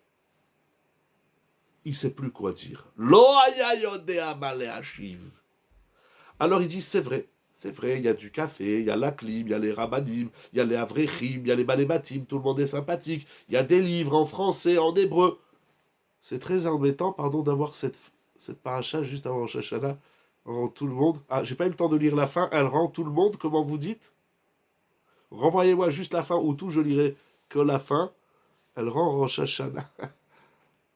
il ne sait plus quoi dire. Lo haya yodea male hashiv. Alors il dit c'est vrai, il y a du café, il y a la clim, il y a les rabbanim, il y a les avrechim, il y a les balébatim, tout le monde est sympathique, il y a des livres en français, en hébreu. C'est très embêtant, pardon, d'avoir cette paracha juste avant Rosh Hashanah, rend tout le monde. Ah, j'ai pas eu le temps de lire la fin, elle rend tout le monde, comment vous dites? Renvoyez-moi juste la fin, ou tout, je lirai que la fin. Elle rend Rosh Hashanah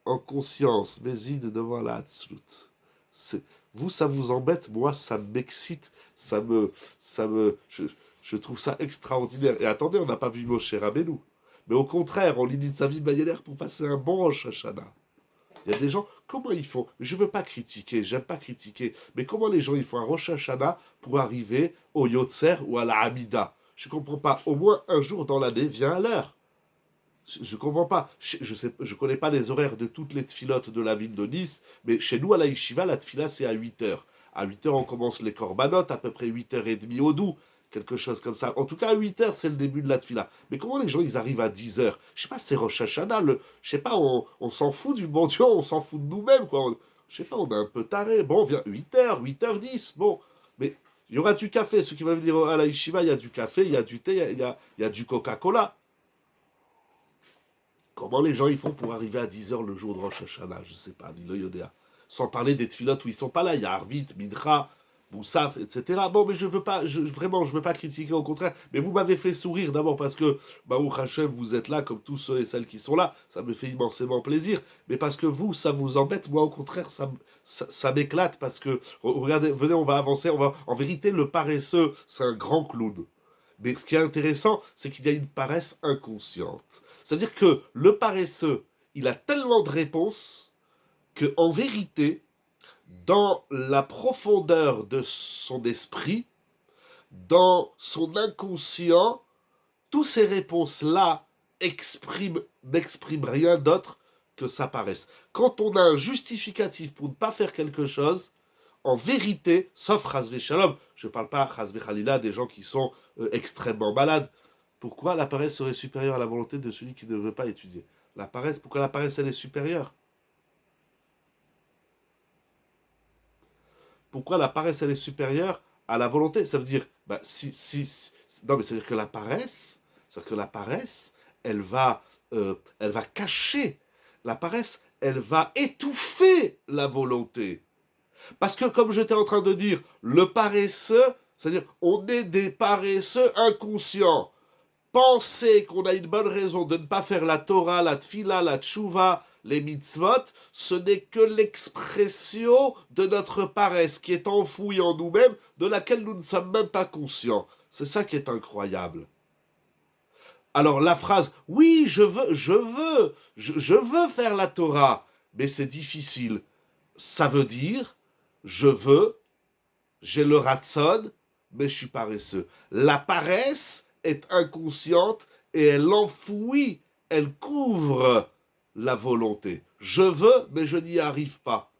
en conscience, méside devant la Hatzlut. Vous, ça vous embête, moi, ça m'excite, je trouve ça extraordinaire. Et attendez, on n'a pas vu Moshe Rabbeinu. Mais au contraire, on lit sa vie Bayéler pour passer un bon Rosh Hashanah. Il y a des gens, comment ils font? Je ne veux pas critiquer, j'aime pas critiquer, mais comment les gens ils font un Rosh Hashanah pour arriver au Yotzer ou à la Hamida? Je ne comprends pas. Au moins un jour dans l'année, viens à l'heure. Je comprends pas. Je connais pas les horaires de toutes les tfilotes de la ville de Nice, mais chez nous, à la Yeshiva, la tfila, c'est à 8h. À 8h, on commence les korbanot, à peu près 8h30 au doux, quelque chose comme ça. En tout cas, à 8h, c'est le début de la tfila. Mais comment les gens, ils arrivent à 10h? Je sais pas, c'est Rosh Hashanah, je sais pas, on s'en fout du bon Dieu, on s'en fout de nous-mêmes, quoi. Je sais pas, on est un peu taré. Bon, viens, 8h, 8h10, bon. Mais Il y aura du café. Ceux qui vont venir à la yeshiva, il y a du café, il y a du thé, il y a du Coca-Cola. Comment les gens ils font pour arriver à 10 heures le jour de Rosh Hashanah? Je ne sais pas, dit le Yodéa. Sans parler des tfilotes où ils sont pas là. Il y a Arvit, Midra, Boussaf, etc. Bon, mais je veux pas, vraiment, je veux pas critiquer, au contraire. Mais vous m'avez fait sourire d'abord parce que, Baruch Hashem, vous êtes là, comme tous ceux et celles qui sont là. Ça me fait immensément plaisir. Mais parce que vous, ça vous embête. Moi, au contraire, ça m'éclate parce que, regardez, venez, on va avancer. En vérité, le paresseux, c'est un grand clown. Mais ce qui est intéressant, c'est qu'il y a une paresse inconsciente. C'est-à-dire que le paresseux, il a tellement de réponses que, en vérité, dans la profondeur de son esprit, dans son inconscient, toutes ces réponses-là n'expriment rien d'autre que sa paresse. Quand on a un justificatif pour ne pas faire quelque chose, en vérité, sauf Chazvé Shalom, je ne parle pas Chazvé Khalila des gens qui sont extrêmement malades. Pourquoi la paresse serait supérieure à la volonté de celui qui ne veut pas étudier? Pourquoi la paresse, elle est supérieure? Pourquoi la paresse, elle est supérieure à la volonté? Ça veut dire, non, mais c'est-à-dire que la paresse, elle va cacher. La paresse, elle va étouffer la volonté. Parce que, comme j'étais en train de dire, le paresseux, c'est-à-dire, on est des paresseux inconscients. Penser qu'on a une bonne raison de ne pas faire la Torah, la Tfila, la Tchouva, les mitzvot, ce n'est que l'expression de notre paresse qui est enfouie en nous-mêmes, de laquelle nous ne sommes même pas conscients. C'est ça qui est incroyable. Alors la phrase « Oui, je veux faire la Torah », mais c'est difficile. Ça veut dire « Je veux, j'ai le ratson, mais je suis paresseux ». La paresse est inconsciente et elle enfouit, elle couvre la volonté. Je veux, mais je n'y arrive pas.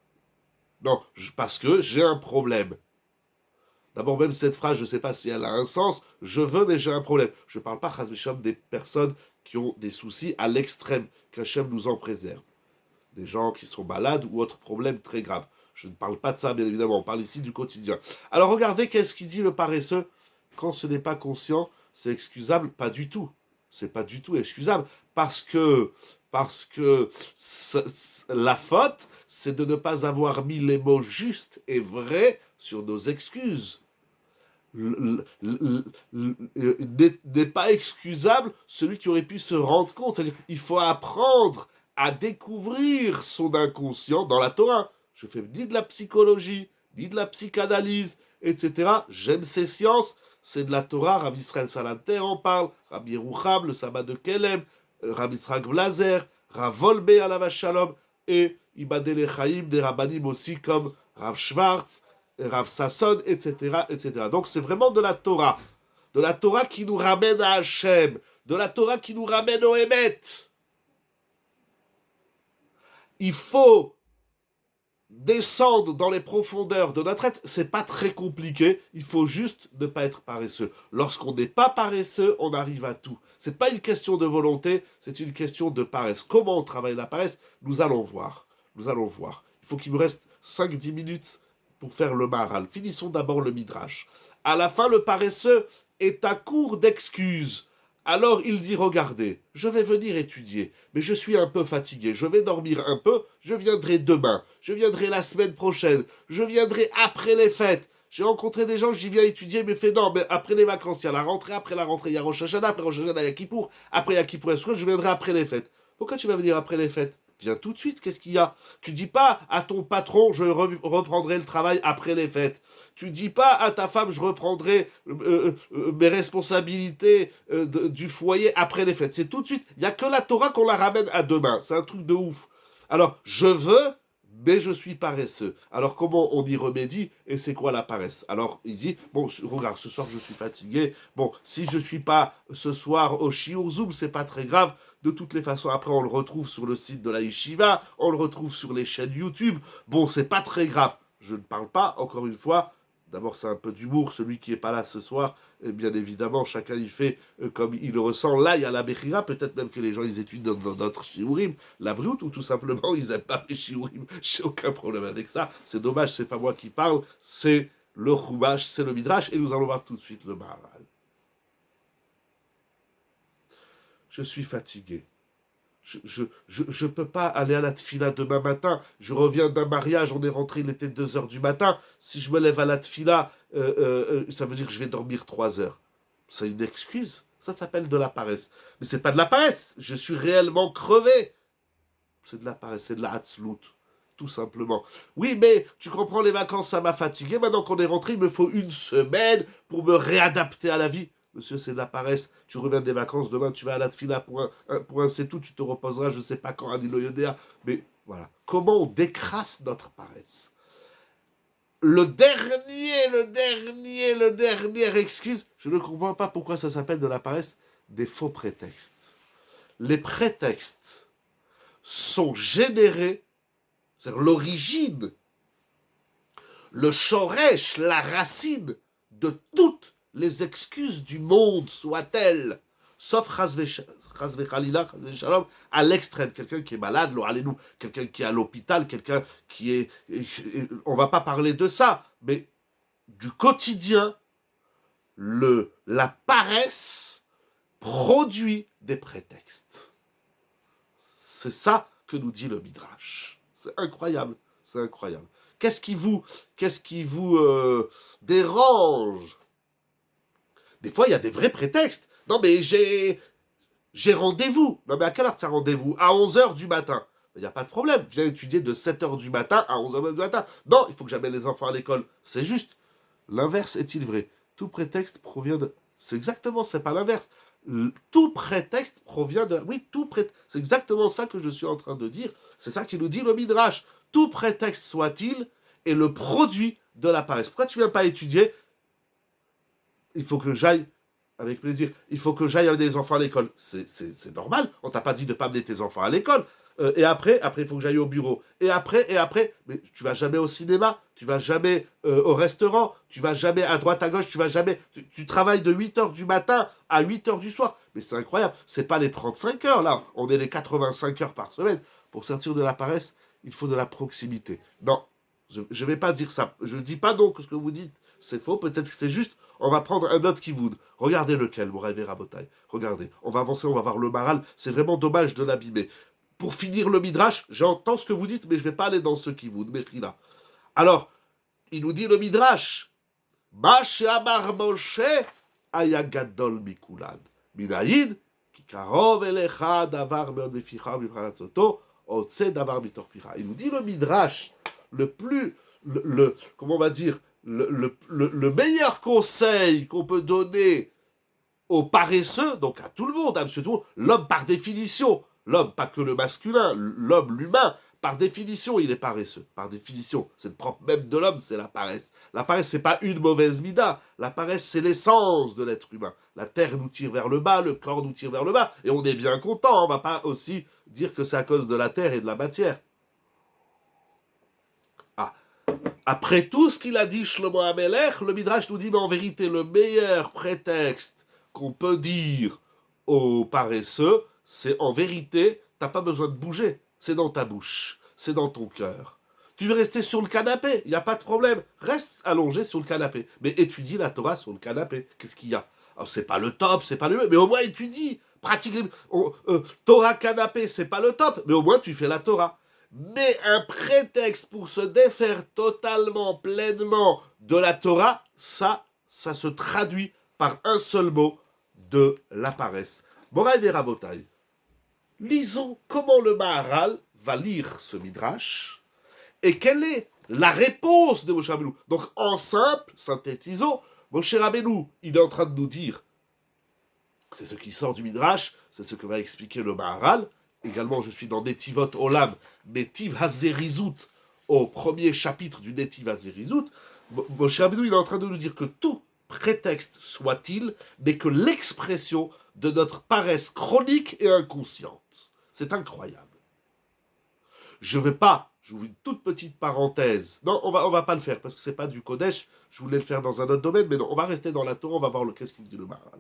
Non, parce que j'ai un problème. D'abord, même cette phrase, je ne sais pas si elle a un sens. Je veux, mais j'ai un problème. Je ne parle pas, Chas v'Shalom, des personnes qui ont des soucis à l'extrême, qu'Hachem nous en préserve. Des gens qui sont malades ou autres problèmes très graves. Je ne parle pas de ça, bien évidemment. On parle ici du quotidien. Alors, regardez qu'est-ce qu'il dit le paresseux. Quand ce n'est pas conscient, c'est excusable? Pas du tout. C'est pas du tout excusable. Parce que la faute, c'est de ne pas avoir mis les mots justes et vrais sur nos excuses. N'est pas excusable celui qui aurait pu se rendre compte. C'est-à-dire il faut apprendre à découvrir son inconscient dans la Torah. Je fais ni de la psychologie, ni de la psychanalyse, etc. J'aime ces sciences. C'est de la Torah. Rav Israël Salanter en parle. Rabbi Yerucham, le sabbat de Kelem, Rabbi Yitzhak Blazer, Rav Volbe Alav Shalom, et Ibadel Chaim, des rabbanim aussi comme Rav Schwartz, Rav Sasson, etc., etc. Donc c'est vraiment de la Torah. De la Torah qui nous ramène à Hachem. De la Torah qui nous ramène au Hémet. Il faut descendre dans les profondeurs de notre être. C'est pas très compliqué. Il faut juste ne pas être paresseux. Lorsqu'on n'est pas paresseux, on arrive à tout. C'est pas une question de volonté, c'est une question de paresse. Comment on travaille la paresse? Nous allons voir. Nous allons voir. Il faut qu'il me reste 5-10 minutes pour faire le Maharal. Finissons d'abord le Midrash. À la fin, le paresseux est à court d'excuses. Alors il dit, regardez, je vais venir étudier, mais je suis un peu fatigué, je vais dormir un peu, je viendrai demain, je viendrai la semaine prochaine, je viendrai après les fêtes. J'ai rencontré des gens, j'y viens étudier, mais fait non, mais après les vacances, il y a la rentrée, après la rentrée, il y a Rosh Hashanah, après Rosh Hashanah, il y a Kippour, après il y a Kippour, est-ce que je viendrai après les fêtes? Pourquoi tu vas venir après les fêtes? Viens tout de suite, qu'est-ce qu'il y a? Tu dis pas à ton patron, je reprendrai le travail après les fêtes. Tu dis pas à ta femme, je reprendrai mes responsabilités du foyer après les fêtes. C'est tout de suite. Il n'y a que la Torah qu'on la ramène à demain. C'est un truc de ouf. Alors, je veux, mais je suis paresseux. Alors, comment on y remédie? Et c'est quoi la paresse? Alors, il dit, bon, regarde, ce soir, je suis fatigué. Bon, si je suis pas ce soir au Shiur Zoom, c'est pas très grave. De toutes les façons, après, on le retrouve sur le site de la Yeshiva, on le retrouve sur les chaînes YouTube. Bon, c'est pas très grave. Je ne parle pas, encore une fois, d'abord c'est un peu d'humour, celui qui n'est pas là ce soir, et bien évidemment, chacun y fait comme il le ressent. Là, il y a la Bechira, peut-être même que les gens, ils étudient dans notre Shiurim, la brute, ou tout simplement, ils n'aiment pas les Shiurim. J'ai aucun problème avec ça. C'est dommage, c'est pas moi qui parle, c'est le Chumash, c'est le Midrash, et nous allons voir tout de suite le Maharal. Je suis fatigué. Je peux pas aller à la tfila demain matin. Je reviens d'un mariage, on est rentré, il était 2 heures du matin. Si je me lève à la tfila, ça veut dire que je vais dormir 3 heures. C'est une excuse. Ça s'appelle de la paresse. Mais c'est pas de la paresse. Je suis réellement crevé. C'est de la paresse, c'est de la hatzlout. Tout simplement. Oui, mais tu comprends, les vacances, ça m'a fatigué. Maintenant qu'on est rentré, il me faut 1 semaine pour me réadapter à la vie. Monsieur, c'est de la paresse. Tu reviens des vacances, demain tu vas à la tfila pour un c'est tout, tu te reposeras, je ne sais pas quand, à Nilo Yodéa. Mais voilà. Comment on décrasse notre paresse? Le dernier excuse, je ne comprends pas pourquoi ça s'appelle de la paresse, des faux prétextes. Les prétextes sont générés, c'est-à-dire l'origine, le shoresh, la racine de toutes les excuses du monde, soit-elles, sauf chazve khalila, chazve shalom, à l'extrême, quelqu'un qui est malade, nous, quelqu'un qui est à l'hôpital, quelqu'un qui est... On va pas parler de ça, mais du quotidien, la paresse produit des prétextes. C'est ça que nous dit le Midrash. C'est incroyable, c'est incroyable. Qu'est-ce qui vous dérange? Des fois, il y a des vrais prétextes. Non, mais j'ai rendez-vous. Non, mais à quelle heure tu as rendez-vous? À 11 heures du matin. Il n'y a pas de problème. Viens étudier de 7 heures du matin à 11 heures du matin. Non, il faut que j'amène les enfants à l'école. C'est juste. L'inverse est-il vrai? Tout prétexte provient de... C'est exactement, c'est pas l'inverse. Tout prétexte provient de... Oui, tout prétexte. C'est exactement ça que je suis en train de dire. C'est ça qui nous dit le Midrash. Tout prétexte soit-il est le produit de la paresse. Pourquoi tu viens pas étudier? Il faut que j'aille avec plaisir. Il faut que j'aille amener les enfants à l'école. C'est normal. On t'a pas dit de pas amener tes enfants à l'école. Et après, il faut que j'aille au bureau. Et après, mais tu vas jamais au cinéma, tu vas jamais au restaurant, tu vas jamais à droite, à gauche, tu vas jamais... Tu travailles de 8 heures du matin à 8 heures du soir. Mais c'est incroyable. C'est pas les 35 heures, là. On est les 85 heures par semaine. Pour sortir de la paresse, il faut de la proximité. Non, je ne vais pas dire ça. Je ne dis pas donc que ce que vous dites, c'est faux. Peut-être que c'est juste. On va prendre un autre qui vous. Regardez lequel, Moraï Rabotai. Regardez. On va avancer, on va voir le Maharal. C'est vraiment dommage de l'abîmer. Pour finir le Midrash, j'entends ce que vous dites, mais je ne vais pas aller dans ce qui vous. Mechila. Alors, il nous dit le Midrash. Mashe Amar Moshe Ayagadol Mikulan. Minayin, Kikarov Elecha Davar Meod Meficha Mifranatzoto, Otse Davar Mitorpicha. Il nous dit le Midrash, comment on va dire, le meilleur conseil qu'on peut donner aux paresseux, donc à tout le monde, à monsieur tout le monde, l'homme par définition, l'homme, pas que le masculin, l'homme, l'humain, par définition, il est paresseux. Par définition, c'est le propre même de l'homme, c'est la paresse. La paresse, c'est pas une mauvaise mida. La paresse, c'est l'essence de l'être humain. La terre nous tire vers le bas, le corps nous tire vers le bas, et on est bien content. On va pas aussi dire que c'est à cause de la terre et de la matière. Ah, après tout ce qu'il a dit Shlomo Amelech, le Midrash nous dit, mais en vérité, le meilleur prétexte qu'on peut dire aux paresseux, c'est en vérité, t'as pas besoin de bouger. C'est dans ta bouche, c'est dans ton cœur. Tu veux rester sur le canapé, il n'y a pas de problème. Reste allongé sur le canapé. Mais étudie la Torah sur le canapé. Qu'est-ce qu'il y a? Alors, c'est pas le top, c'est pas le... Mais au moins étudie. Pratique. Torah canapé, c'est pas le top. Mais au moins tu fais la Torah. Mais un prétexte pour se défaire totalement, pleinement de la Torah, ça se traduit par un seul mot, de la paresse. Moraï Verabotai. Lisons comment le Maharal va lire ce Midrash et quelle est la réponse de Moshe Rabbeinu. Donc, en simple, synthétisons, Moshe Rabbeinu, il est en train de nous dire, c'est ce qui sort du Midrash, c'est ce que va expliquer le Maharal. Également, je suis dans Netivot Olam, Netiv Hazerizut, au premier chapitre du Netiv Hazerizut. Moshe Rabbeinu, il est en train de nous dire que tout prétexte soit-il n'est que l'expression de notre paresse chronique et inconsciente. C'est incroyable. Je vais pas, je vous une toute petite parenthèse. Non, on va pas le faire parce que c'est pas du Kodesh. Je voulais le faire dans un autre domaine, mais non, on va rester dans la Torah, on va voir qu'est-ce qu'il dit le Maharal.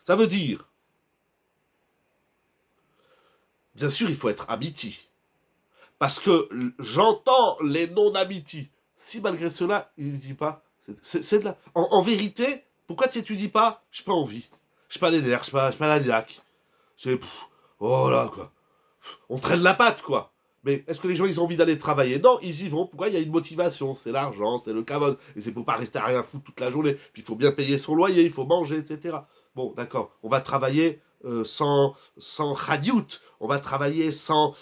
Ça veut dire, bien sûr, il faut être amiti. Parce que j'entends les non-amitis. Si malgré cela, il ne dit pas, c'est de la... En vérité, pourquoi tu n'étudies pas? J'ai pas envie. J'ai pas les nerfs, j'ai pas la niaque. C'est... oh là, quoi. On traîne la patte, quoi. Mais est-ce que les gens, ils ont envie d'aller travailler? Non, ils y vont. Pourquoi? Il y a une motivation. C'est l'argent, c'est le cavone. Et c'est pour pas rester à rien foutre toute la journée. Puis il faut bien payer son loyer, il faut manger, etc. Bon, d'accord. On va travailler sans radiout. On va travailler sans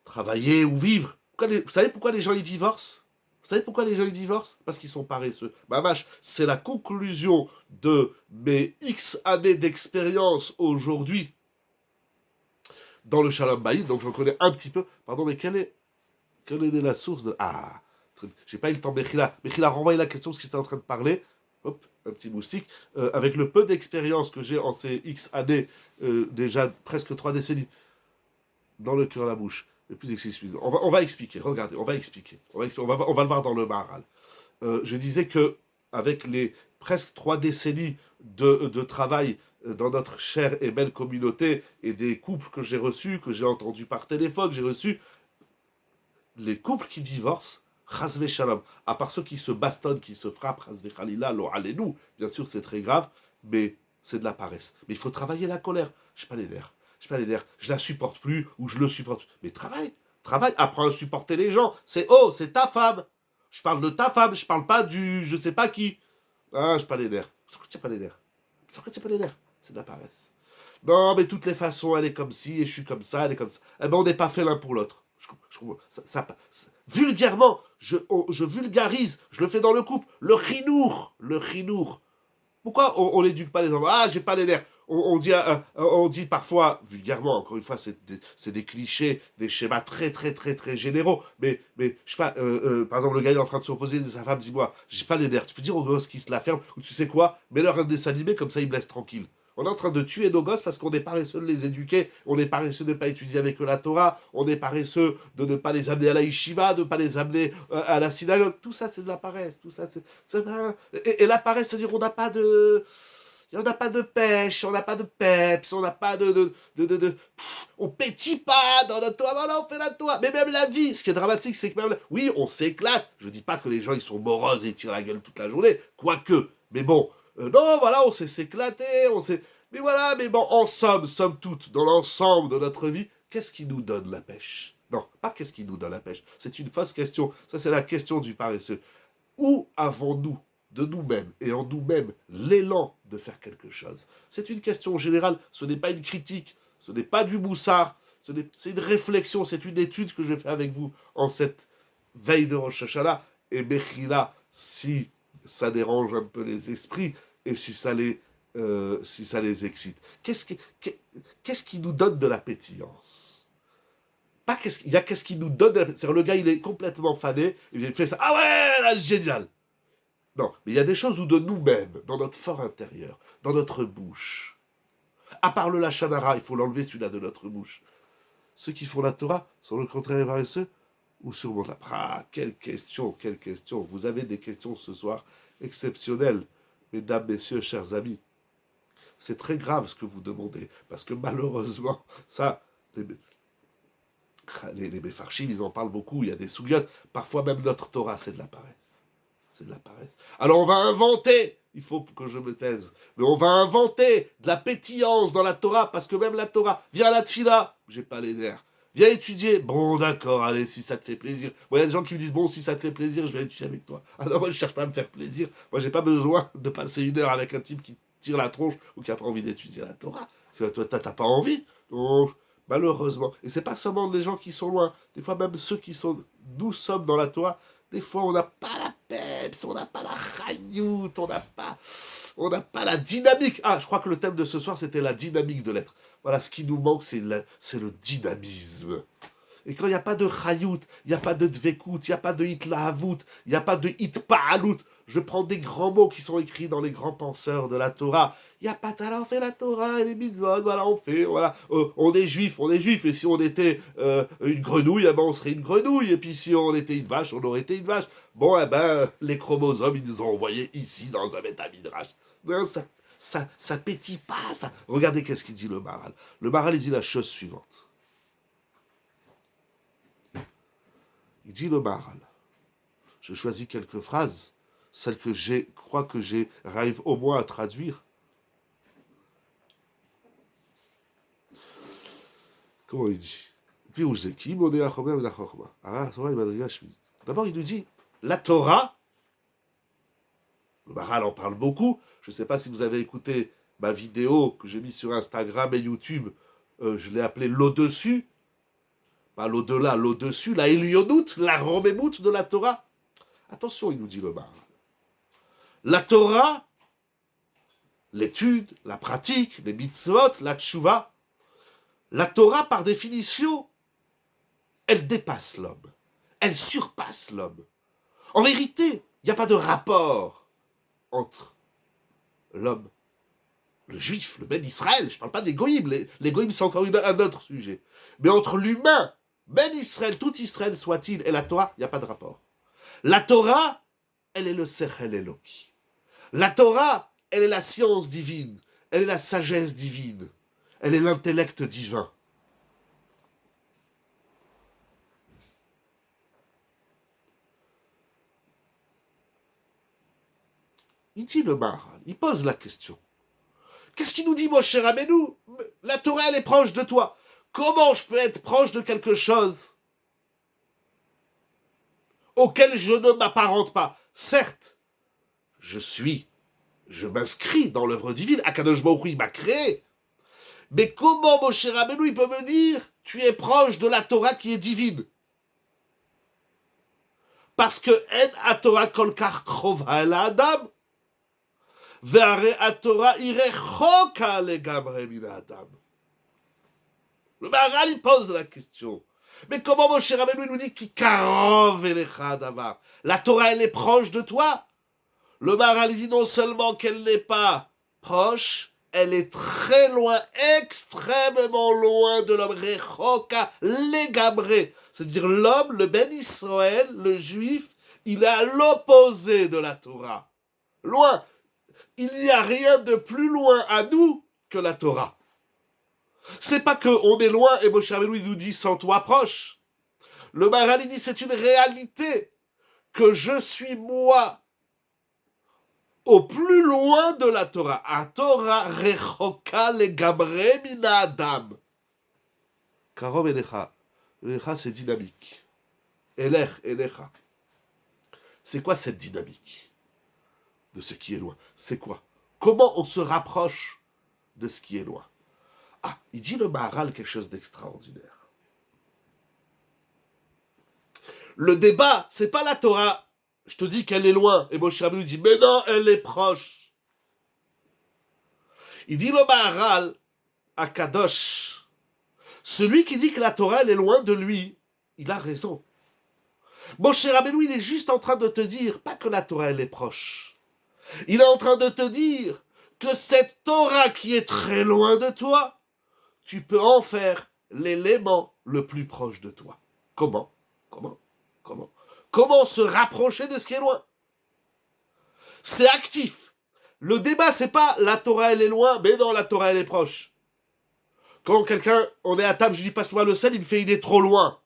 travailler ou vivre. Vous savez pourquoi les gens, ils divorcent? Vous savez pourquoi les gens, ils divorcent? Parce qu'ils sont paresseux. Ma vache, c'est la conclusion de mes X années d'expérience aujourd'hui dans le Shalom Bayit, donc j'en connais un petit peu. Pardon, mais quelle est la source de... Ah, j'ai pas eu le temps, Mechila. Mechila, renvoie la question parce que j'étais en train de parler. Hop, un petit moustique. Avec le peu d'expérience que j'ai en ces X années, déjà presque 3 décennies, dans le cœur, la bouche, le plus exclusif. On va expliquer, regardez, on va expliquer. On va le voir dans le Maharal. Je disais que avec les presque 3 décennies de travail dans notre chère et belle communauté et des couples que j'ai reçus, que j'ai entendus par téléphone, j'ai reçu les couples qui divorcent, chasvé shalom, à part ceux qui se bastonnent, qui se frappent, chasvé khalila, lo alenu, bien sûr c'est très grave, mais c'est de la paresse. Mais il faut travailler la colère. Je pas les nerfs. Je la supporte plus ou je le supporte plus. Mais travaille, apprends à supporter les gens. C'est ta femme. Je parle de ta femme, je parle pas du je sais pas qui. Ah, j'ai pas les nerfs. Pourquoi tu n'as pas les nerfs? C'est de la paresse. Non, mais de toutes les façons, elle est comme ci, et je suis comme ça, elle est comme ça. Eh ben, on n'est pas fait l'un pour l'autre. Vulgairement, je vulgarise, je le fais dans le couple. Le rinour. Pourquoi on n'éduque pas les enfants? Ah, j'ai pas les nerfs. On dit parfois, vulgairement, encore une fois, c'est des clichés, des schémas très, très, très, très généraux. Mais je sais pas, par exemple, le gars est en train de s'opposer à sa femme, dis-moi, j'ai pas les nerfs. Tu peux dire aux gosses qui se la ferment, ou tu sais quoi, mets-leur un dessin animé, comme ça ils me laissent tranquille. On est en train de tuer nos gosses parce qu'on est paresseux de les éduquer, on est paresseux de ne pas étudier avec eux la Torah, on est paresseux de ne pas les amener à la yeshiva, de ne pas les amener à la synagogue. Tout ça, c'est de la paresse. Tout ça, et la paresse, c'est-à-dire on n'a pas de... On n'a pas de pêche, on n'a pas de peps, on n'a pas on pétille pas dans notre toit, voilà, on fait la toit. Mais même la vie, ce qui est dramatique, c'est que même, oui, on s'éclate. Je dis pas que les gens, ils sont moroses et ils tirent la gueule toute la journée, quoique. Mais bon, non, voilà, on sait s'éclater, mais voilà, mais bon, en somme toute, dans l'ensemble de notre vie, qu'est-ce qui nous donne la pêche? Non, pas qu'est-ce qui nous donne la pêche. C'est une fausse question. Ça, c'est la question du paresseux. Où avons-nous de nous-mêmes et en nous-mêmes l'élan de faire quelque chose? C'est une question générale, ce n'est pas une critique, ce n'est pas du moussard, c'est une réflexion, c'est une étude que je fais avec vous en cette veille de Rosh Hashanah. Et Mechila, si ça dérange un peu les esprits et si ça les excite. Qu'est-ce qui nous donne de la pétillance? Pas il y a qu'est-ce qui nous donne de la pétillance. C'est-à-dire, le gars, il est complètement fané, il fait ça, ah ouais, là, génial. Non, mais il y a des choses où de nous-mêmes, dans notre fort intérieur, dans notre bouche, à part le lachanara, il faut l'enlever celui-là de notre bouche. Ceux qui font la Torah sont le contraire paresseux ou surmontent la... Ah, quelle question. Vous avez des questions ce soir exceptionnelles, mesdames, messieurs, chers amis. C'est très grave ce que vous demandez, parce que malheureusement, ça, les Mefarchim, ils en parlent beaucoup, il y a des sougiotes, parfois même notre Torah, c'est de la paresse. C'est de la paresse. Alors on va inventer, il faut que je me taise, mais on va inventer de la pétillance dans la Torah, parce que même la Torah, viens à la tfila, j'ai pas les nerfs. Viens étudier, bon d'accord, allez, si ça te fait plaisir. Moi, il y a des gens qui me disent, bon, si ça te fait plaisir, je vais étudier avec toi. Alors moi, je cherche pas à me faire plaisir. Moi, j'ai pas besoin de passer 1 heure avec un type qui tire la tronche ou qui a pas envie d'étudier la Torah. Parce que toi, t'as pas envie. Donc, malheureusement. Et c'est pas seulement les gens qui sont loin. Des fois, même ceux qui sont... Nous sommes dans la Torah. Des fois, on n'a pas la peps, on n'a pas la rayoute, on n'a pas la dynamique. Ah, je crois que le thème de ce soir, c'était la dynamique de l'être. Voilà, ce qui nous manque, c'est le dynamisme. Et quand il n'y a pas de chayout, il n'y a pas de dvekout, il n'y a pas de hitlahavut, il n'y a pas de hitpa'alut, je prends des grands mots qui sont écrits dans les grands penseurs de la Torah. Il n'y a pas de... Alors on fait la Torah et les mitzvot, voilà, on fait, voilà. On est juif, et si on était une grenouille, eh ben, on serait une grenouille, et puis si on était une vache, on aurait été une vache. Bon, eh ben, les chromosomes, ils nous ont envoyés ici, dans un métamidrash. Non, ça pétille pas, ça. Regardez qu'est-ce qu'il dit le Maharal. Le Maharal, il dit la chose suivante. Il dit le Maharal. Je choisis quelques phrases, celles que crois que j'arrive au moins à traduire. Comment il dit? D'abord, il nous dit la Torah. Le Maharal en parle beaucoup. Je ne sais pas si vous avez écouté ma vidéo que j'ai mise sur Instagram et YouTube. Je l'ai appelée l'au-dessus. Pas l'au-delà, l'au-dessus, la Elionout, la Romémout de la Torah. Attention, il nous dit le Maharal. La Torah, l'étude, la pratique, les mitzvot, la tchouva, la Torah, par définition, elle dépasse l'homme. Elle surpasse l'homme. En vérité, il n'y a pas de rapport entre l'homme, le juif, le Ben Israël. Je ne parle pas des goïms. Les goïms, c'est encore un autre sujet. Mais entre l'humain, Ben Israël, tout Israël soit-il, et la Torah, il n'y a pas de rapport. La Torah, elle est le Sechel Eloki. La Torah, elle est la science divine. Elle est la sagesse divine. Elle est l'intellect divin. Il dit le Maharal, il pose la question. Qu'est-ce qu'il nous dit, Moshe Rabbeinu? La Torah, elle est proche de toi. Comment je peux être proche de quelque chose auquel je ne m'apparente pas? Certes, je m'inscris dans l'œuvre divine. Akadosh Baruch Hu, il m'a créé. Mais comment Moshe Rabbeinu, il peut me dire tu es proche de la Torah qui est divine? Parce que en Torah kol kach krova el Adam. Le Maharal, il pose la question. Mais comment Moshe Rabbeinu nous dit la Torah, elle est proche de toi? Le Maharal dit non seulement qu'elle n'est pas proche, elle est très loin, extrêmement loin de l'homme. Rechoka legabre. C'est-à-dire l'homme, le Ben Israël, le juif, il est à l'opposé de la Torah. Loin. Il n'y a rien de plus loin à nous que la Torah. C'est pas qu'on est loin et Moshe Rabbeinu nous dit sans toi proche. Le Maharal dit c'est une réalité que je suis moi au plus loin de la Torah. A Torah rechoka legabre mina adam. Karov elecha. Elecha c'est dynamique. Elech, elecha. C'est quoi cette dynamique de ce qui est loin? C'est quoi? Comment on se rapproche de ce qui est loin? Ah, il dit le Maharal quelque chose d'extraordinaire. Le débat, c'est pas la Torah. Je te dis qu'elle est loin. Et Moshe Rabbeinu dit, mais non, elle est proche. Il dit le Maharal à Kadosh, celui qui dit que la Torah, elle est loin de lui, il a raison. Moshe Rabbeinu, il est juste en train de te dire, pas que la Torah, elle est proche. Il est en train de te dire que cette Torah qui est très loin de toi, tu peux en faire l'élément le plus proche de toi. Comment se rapprocher de ce qui est loin? C'est actif. Le débat, c'est pas la Torah, elle est loin, mais non, la Torah, elle est proche. Quand quelqu'un, on est à table, je lui dis passe-moi le sel, il me fait il est trop loin.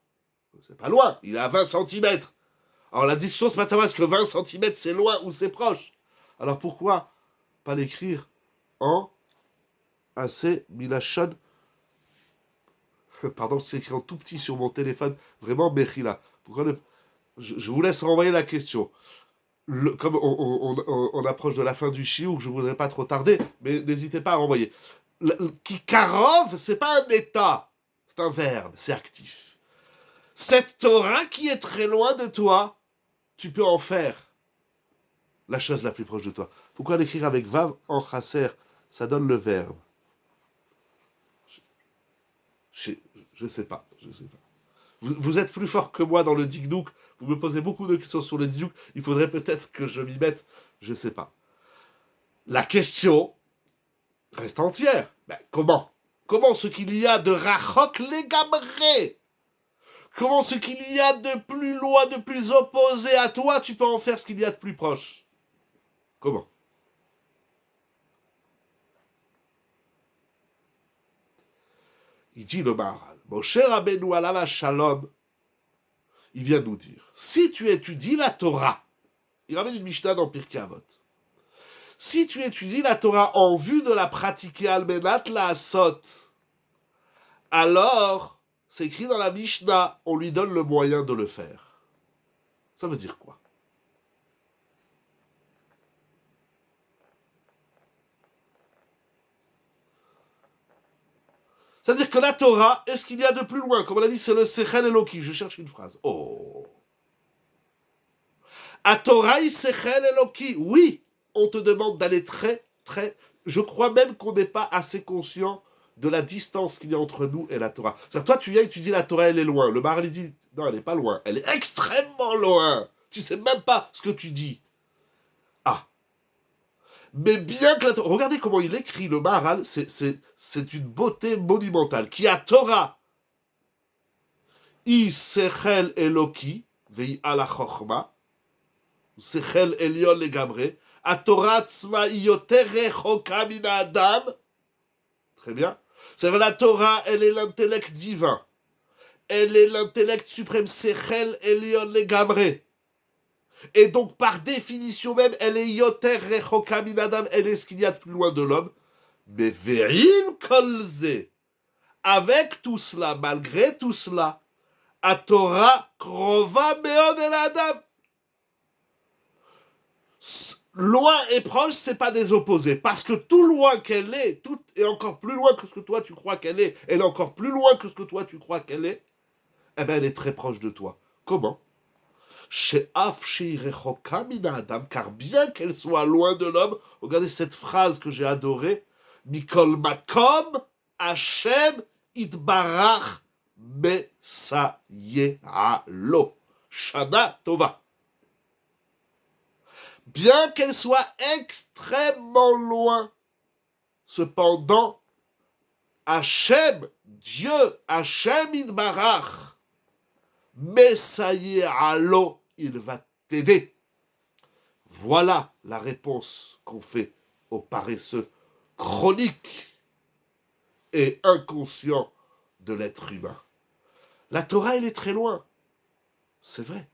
C'est pas loin, il est à 20 cm. Alors la discussion, c'est pas de savoir est-ce que 20 cm c'est loin ou c'est proche. Alors pourquoi pas l'écrire en assez milachon? Pardon, c'est écrit en tout petit sur mon téléphone. Vraiment, Mechila. Je vous laisse renvoyer la question. Comme on approche de la fin du chiour, je ne voudrais pas trop tarder, mais n'hésitez pas à renvoyer. Kikarov, c'est pas un état, c'est un verbe, c'est actif. Cette Torah qui est très loin de toi, tu peux en faire la chose la plus proche de toi. Pourquoi l'écrire avec Vav en chasser? Ça donne le verbe. Je sais pas. Vous êtes plus fort que moi dans le dikdouk. Vous me posez beaucoup de questions sur le dikdouk. Il faudrait peut-être que je m'y mette. Je sais pas. La question reste entière. Ben, comment ce qu'il y a de rachok legabré? Comment ce qu'il y a de plus loin, de plus opposé à toi, tu peux en faire ce qu'il y a de plus proche? Comment? Il dit le Maharal, Moshe Rabbeinu alav shalom, il vient nous dire, si tu étudies la Torah, il ramène une Mishnah dans Pirkei Avot, si tu étudies la Torah en vue de la pratiquer almenat la asot, alors, c'est écrit dans la Mishnah, on lui donne le moyen de le faire. Ça veut dire quoi? C'est-à-dire que la Torah, est-ce qu'il y a de plus loin? Comme on a dit, c'est le Sechel Eloki. Je cherche une phrase. Oh. A Torah, Sechel Eloki. Oui, on te demande d'aller très, très... Je crois même qu'on n'est pas assez conscient de la distance qu'il y a entre nous et la Torah. C'est-à-dire, toi, tu viens et tu dis la Torah, elle est loin. Le Maharal, il dit, non, elle n'est pas loin. Elle est extrêmement loin. Tu sais même pas ce que tu dis. Ah. Mais bien que la Torah... Regardez comment il écrit, le Maharal, c'est une beauté monumentale. Qui a Torah, I Sechel Eloki, Vei ala Chochma, Sechel Elion Legabre, A Torah Tzma Yoter Rechoka min Adam. Très bien. C'est vrai, la Torah, elle est l'intellect divin. Elle est l'intellect suprême, Sechel Elion Legabre. Et donc, par définition même, elle est Yoter Rechoka min Adam, elle est ce qu'il y a de plus loin de l'homme. Mais Ve'im Kolze, avec tout cela, malgré tout cela, A Torah krova meod el Adam. Loin et proche, c'est pas des opposés. Parce que tout loin qu'elle est, tout est encore plus loin que ce que toi tu crois qu'elle est, elle est encore plus loin que ce que toi tu crois qu'elle est, eh bien elle est très proche de toi. Comment? Adam, car bien qu'elle soit loin de l'homme, regardez cette phrase que j'ai adorée, Mikol Makom Hashem Itbarach Mesayehalo. Shana Tova. Bien qu'elle soit extrêmement loin, cependant, Hachem, Dieu, Hachem Idbarach, Mesayehalo, il va t'aider. Voilà la réponse qu'on fait aux paresseux chroniques et inconscients de l'être humain. La Torah, elle est très loin. C'est vrai.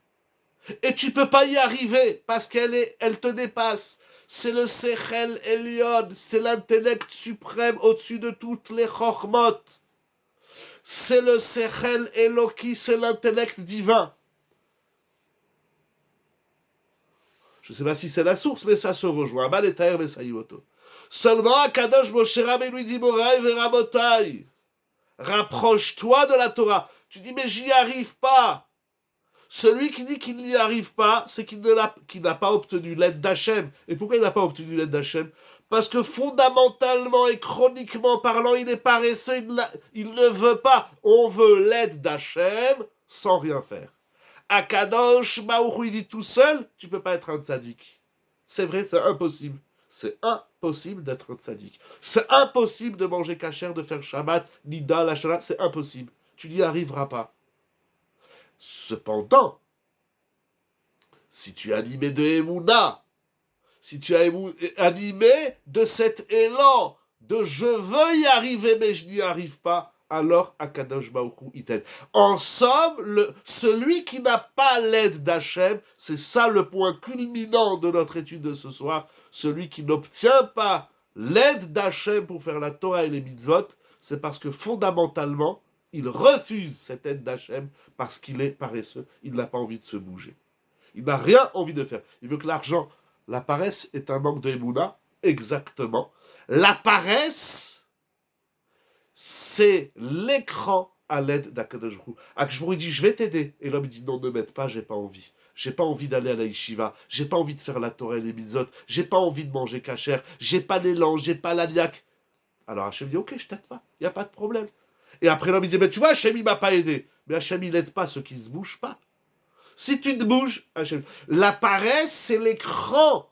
Et tu peux pas y arriver parce elle te dépasse. C'est le Sechel Elion, c'est l'intellect suprême au-dessus de toutes les chormot. C'est le Sechel Eloki, c'est l'intellect divin. Je ne sais pas si c'est la source, mais ça se rejoint. Seulement, Akadosh Moshe Rabbeinu lui dit, Moraï Verabotai, rapproche-toi de la Torah. Tu dis, mais j'y arrive pas. Celui qui dit qu'il n'y arrive pas, c'est qu'il n'a pas obtenu l'aide d'Hachem. Et pourquoi il n'a pas obtenu l'aide d'Hachem? Parce que fondamentalement et chroniquement parlant, il est paresseux, il ne veut pas. On veut l'aide d'Hachem sans rien faire. Akadosh Baruch il dit tout seul, tu ne peux pas être un tzaddik. C'est vrai, c'est impossible. C'est impossible d'être un tzaddik. C'est impossible de manger kasher, de faire Shabbat, Nida, la Shana, c'est impossible. Tu n'y arriveras pas. Cependant, si tu es animé de Emouna, si tu es animé de cet élan de je veux y arriver mais je n'y arrive pas, alors Akadosh Baruch Hu il t'aide. En somme, celui qui n'a pas l'aide d'Hachem, c'est ça le point culminant de notre étude de ce soir, celui qui n'obtient pas l'aide d'Hachem pour faire la Torah et les mitzvot, c'est parce que fondamentalement, il refuse cette aide d'Hachem parce qu'il est paresseux. Il n'a pas envie de se bouger. Il n'a rien envie de faire. Il veut que l'argent... La paresse est un manque de Emouna. Exactement. La paresse, c'est l'écran à l'aide d'Akadosh Baruch Hu. Akadosh Baruch Hu dit, je vais t'aider. Et l'homme dit, non, ne m'aide pas, j'ai pas envie. J'ai pas envie d'aller à la yeshiva. J'ai pas envie de faire la Torah et les mitzvot. J'ai pas envie de manger kasher. J'ai pas l'élan, j'ai pas l'aniaque. Alors Hachem dit, ok, je t'aide pas. Il n'y a pas de problème. Et après l'homme dit, mais tu vois, Hachem, il m'a pas aidé. Mais Hachem, il n'aide pas ceux qui ne se bougent pas. Si tu te bouges, Hachem. La paresse, c'est l'écran.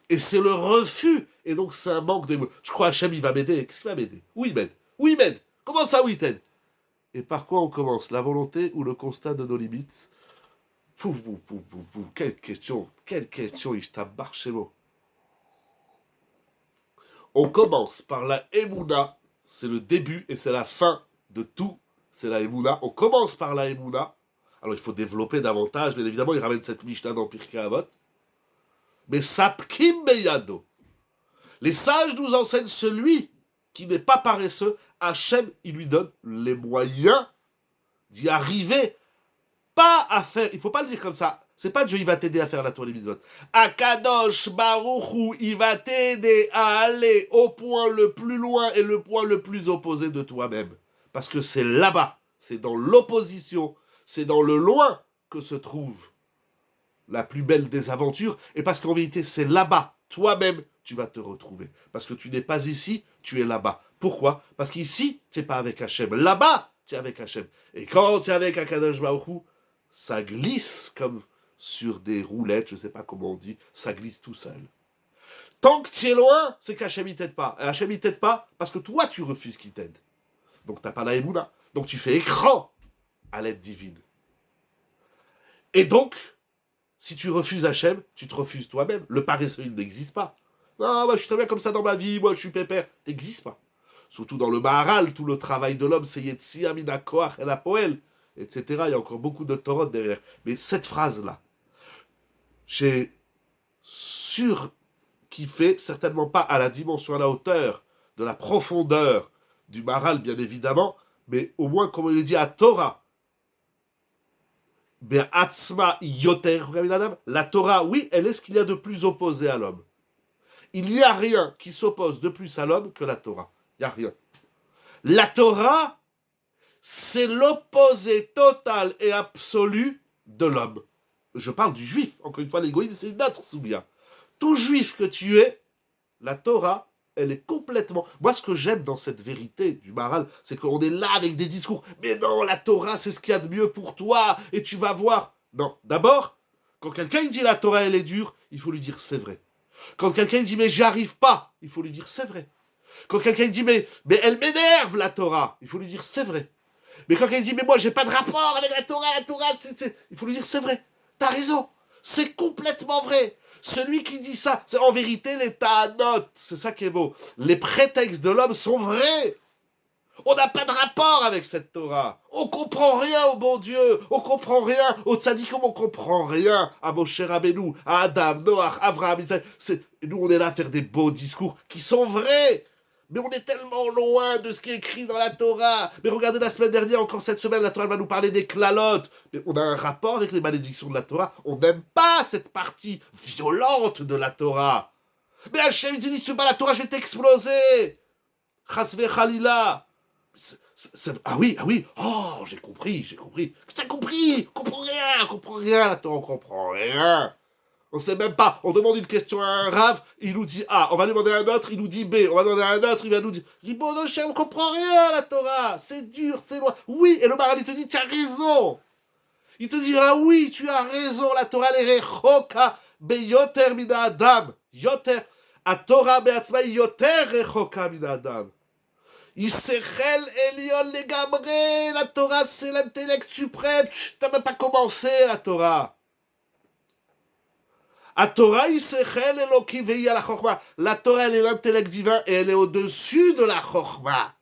Et c'est le refus. Et donc, c'est un manque de... Je crois Hachem, il va m'aider. Qu'est-ce qu'il va m'aider? Oui, il m'aide. Oui, il m'aide. Comment ça, oui, il t'aide? Et par quoi on commence? La volonté ou le constat de nos limites? Quelle question, il tabarre chez moi. On commence par la Emouna. C'est le début et c'est la fin de tout c'est la Emouna. On commence par la Emouna. Alors il faut développer davantage, bien évidemment, il ramène cette Mishnah dans Pirkei Avot. Mais Sapkim Beyado. Les sages nous enseignent celui qui n'est pas paresseux. Hachem, il lui donne les moyens d'y arriver. Pas à faire, il faut pas le dire comme ça. C'est pas Dieu, il va t'aider à faire la Torah des mitzvot. Akadosh Baruchou, il va t'aider à aller au point le plus loin et le point le plus opposé de toi-même. Parce que c'est là-bas, c'est dans l'opposition, c'est dans le loin que se trouve la plus belle des aventures. Et parce qu'en vérité, c'est là-bas, toi-même, tu vas te retrouver. Parce que tu n'es pas ici, tu es là-bas. Pourquoi? Parce qu'ici, tu n'es pas avec Hachem. Là-bas, tu es avec Hachem. Et quand tu es avec Akadosh Baruchou, ça glisse comme sur des roulettes, je ne sais pas comment on dit, ça glisse tout seul. Tant que tu es loin, c'est qu'Hachem ne t'aide pas. Et Hachem ne t'aide pas parce que toi, tu refuses qu'il t'aide. Donc tu n'as pas la Emouna. Donc tu fais écran à l'aide divine. Et donc, si tu refuses Hachem, tu te refuses toi-même. Le paresseux, il n'existe pas. Non, moi je suis très bien comme ça dans ma vie, moi je suis pépère. N'existe pas. Surtout dans le Maharal, tout le travail de l'homme, c'est Yetzi Amina Koach El Apoel, etc. Il y a encore beaucoup de Torah derrière. Mais cette phrase-là, j'ai surkiffé, certainement pas à la dimension, à la hauteur, de la profondeur du Maharal, bien évidemment, mais au moins, comme il est dit à Torah, Be'atzma yoter, la Torah, oui, elle est ce qu'il y a de plus opposé à l'homme. Il n'y a rien qui s'oppose de plus à l'homme que la Torah. Il n'y a rien. La Torah, c'est l'opposé total et absolu de l'homme. Je parle du juif. Encore une fois, l'égoïsme, c'est une autre soubia. Tout juif que tu es, la Torah, elle est complètement... Moi, ce que j'aime dans cette vérité du Maharal, c'est qu'on est là avec des discours. Mais non, la Torah, c'est ce qu'il y a de mieux pour toi, et tu vas voir. Non, d'abord, quand quelqu'un dit la Torah, elle est dure, il faut lui dire c'est vrai. Quand quelqu'un dit mais j'y arrive pas, il faut lui dire c'est vrai. Quand quelqu'un dit mais elle m'énerve la Torah, il faut lui dire c'est vrai. Mais quand quelqu'un dit mais moi j'ai pas de rapport avec la Torah, il faut lui dire c'est vrai. T'as raison, c'est complètement vrai. Celui qui dit ça, c'est en vérité les ta'anot, c'est ça qui est beau. Les prétextes de l'homme sont vrais. On n'a pas de rapport avec cette Torah. On comprend rien au bon Dieu. On comprend rien au tzadikim. On comprend rien à Moshe Rabbeinu, à Adam, Noach, Avraham, Isaac. Nous, on est là à faire des beaux discours qui sont vrais. Mais on est tellement loin de ce qui est écrit dans la Torah. Mais regardez la semaine dernière, encore cette semaine, la Torah va nous parler des klalotes. Mais on a un rapport avec les malédictions de la Torah. On n'aime pas cette partie violente de la Torah. Mais Hachem, il te dit, si tu bats la Torah, je vais t'exploser. Chasve Khalila. Ah oui, oh, j'ai compris. T'as compris, on comprend rien, la Torah, on comprend rien. On sait même pas, on demande une question à un Rav, il nous dit A, on va lui demander à un autre, il nous dit B, on va demander à un autre, il va nous dire, bon, on comprend rien, la Torah, c'est dur, c'est loin. Oui, et le Maharal, il te dit, tu as raison. Il te dit, ah oui, tu as raison, la Torah, elle est rechoka, beyoter mina adam, yoter, a Torah beatzma yoter rechoka mina adam. Yisechel Elion Legamre, la Torah c'est l'intellect suprême, t'as même pas commencé la Torah. La Torah Yisechel Eloki veilla la Chochma. La Torah elle est l'intellect divin et elle est au-dessus de la Chochma.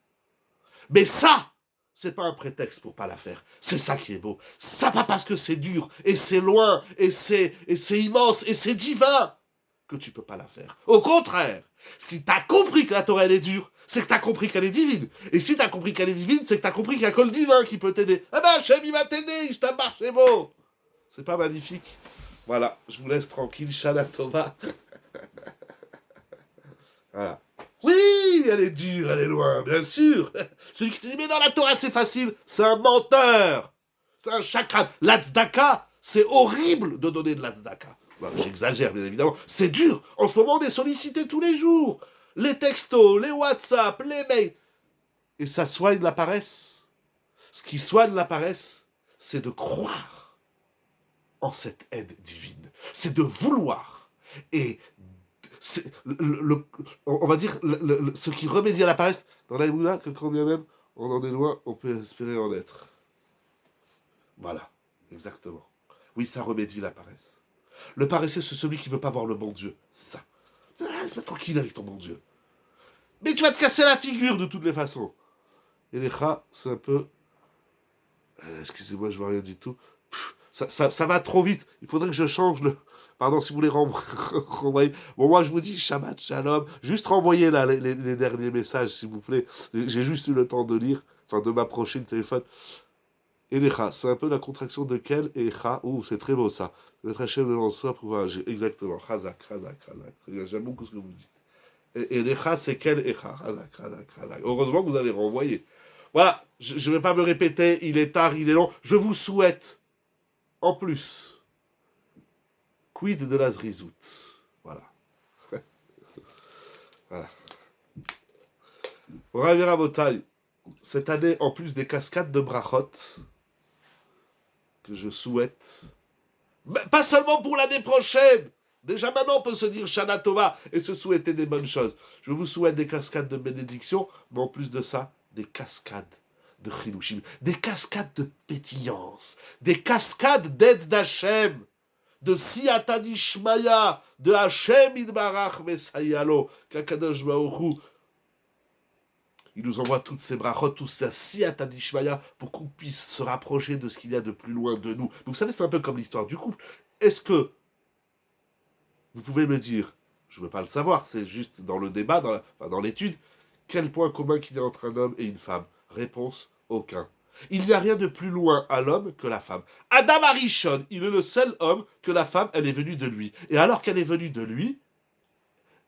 Mais ça, c'est pas un prétexte pour pas la faire. C'est ça qui est beau. Ça pas parce que c'est dur et c'est loin et c'est immense et c'est divin que tu peux pas la faire. Au contraire, si t'as compris que la Torah elle est dure, c'est que t'as compris qu'elle est divine. Et si t'as compris qu'elle est divine, c'est que t'as compris qu'il y a que le divin qui peut t'aider. Ah ben Hachem il va t'aider, je t'embarque, c'est beau. C'est pas magnifique? Voilà, je vous laisse tranquille, Shana Tova. Voilà. Oui, elle est dure, elle est loin, bien sûr. Celui qui te dit mais dans la Torah c'est facile, c'est un menteur. C'est un chakran. L'Atzdaka, c'est horrible de donner de l'Atzdaka. Bon, j'exagère, bien évidemment. C'est dur. En ce moment, on est sollicité tous les jours. Les textos, les WhatsApp, les mails. Et ça soigne la paresse. Ce qui soigne la paresse, c'est de croire en cette aide divine. C'est de vouloir. Et c'est on va dire ce qui remédie à la paresse dans la Emouna, que quand bien même on en est loin, on peut espérer en être. Voilà, exactement. Oui, ça remédie la paresse. Le paresseux, c'est celui qui veut pas voir le bon Dieu. C'est ça. Laisse-moi tranquille avec ton bon Dieu. Mais tu vas te casser la figure de toutes les façons. Et les chats, c'est un peu Excusez-moi, je vois rien du tout. Ça va trop vite. Il faudrait que je change le. Pardon, si vous voulez renvoyer. Bon, moi, je vous dis Shabbat Shalom. Juste renvoyer là les derniers messages, s'il vous plaît. J'ai juste eu le temps de lire, enfin de m'approcher le téléphone. Elecha, c'est un peu la contraction de quel Echa. Ouh, c'est très beau ça. Notre chef de lanceur pour voir. Exactement. Chazak. J'aime beaucoup ce que vous dites. Et Elecha, c'est quel Echa. Chazak. Heureusement que vous avez renvoyé. Voilà, je ne vais pas me répéter, il est tard, il est long. Je vous souhaite, en plus, quid de la Zrizout. Voilà. Voilà. On va à vos tailles. Cette année, en plus des cascades de brachot, que je souhaite, mais pas seulement pour l'année prochaine. Déjà maintenant, on peut se dire Shana Tova et se souhaiter des bonnes choses. Je vous souhaite des cascades de bénédiction, mais en plus de ça, des cascades de chidushim, des cascades de pétillance, des cascades d'aide d'Hachem, de Siyata Dishmaya, de Hachem Idbarach Mesayalo, qu'Akadosh Baruch Hu, il nous envoie toutes ces brachot, tout ça Siyata Dishmaya, pour qu'on puisse se rapprocher de ce qu'il y a de plus loin de nous. Vous savez, c'est un peu comme l'histoire du couple. Est-ce que vous pouvez me dire, je ne veux pas le savoir, c'est juste dans le débat, dans l'étude, quel point commun qu'il y a entre un homme et une femme? Réponse, aucun. Il n'y a rien de plus loin à l'homme que la femme. Adam Arishon, il est le seul homme que la femme, elle est venue de lui. Et alors qu'elle est venue de lui,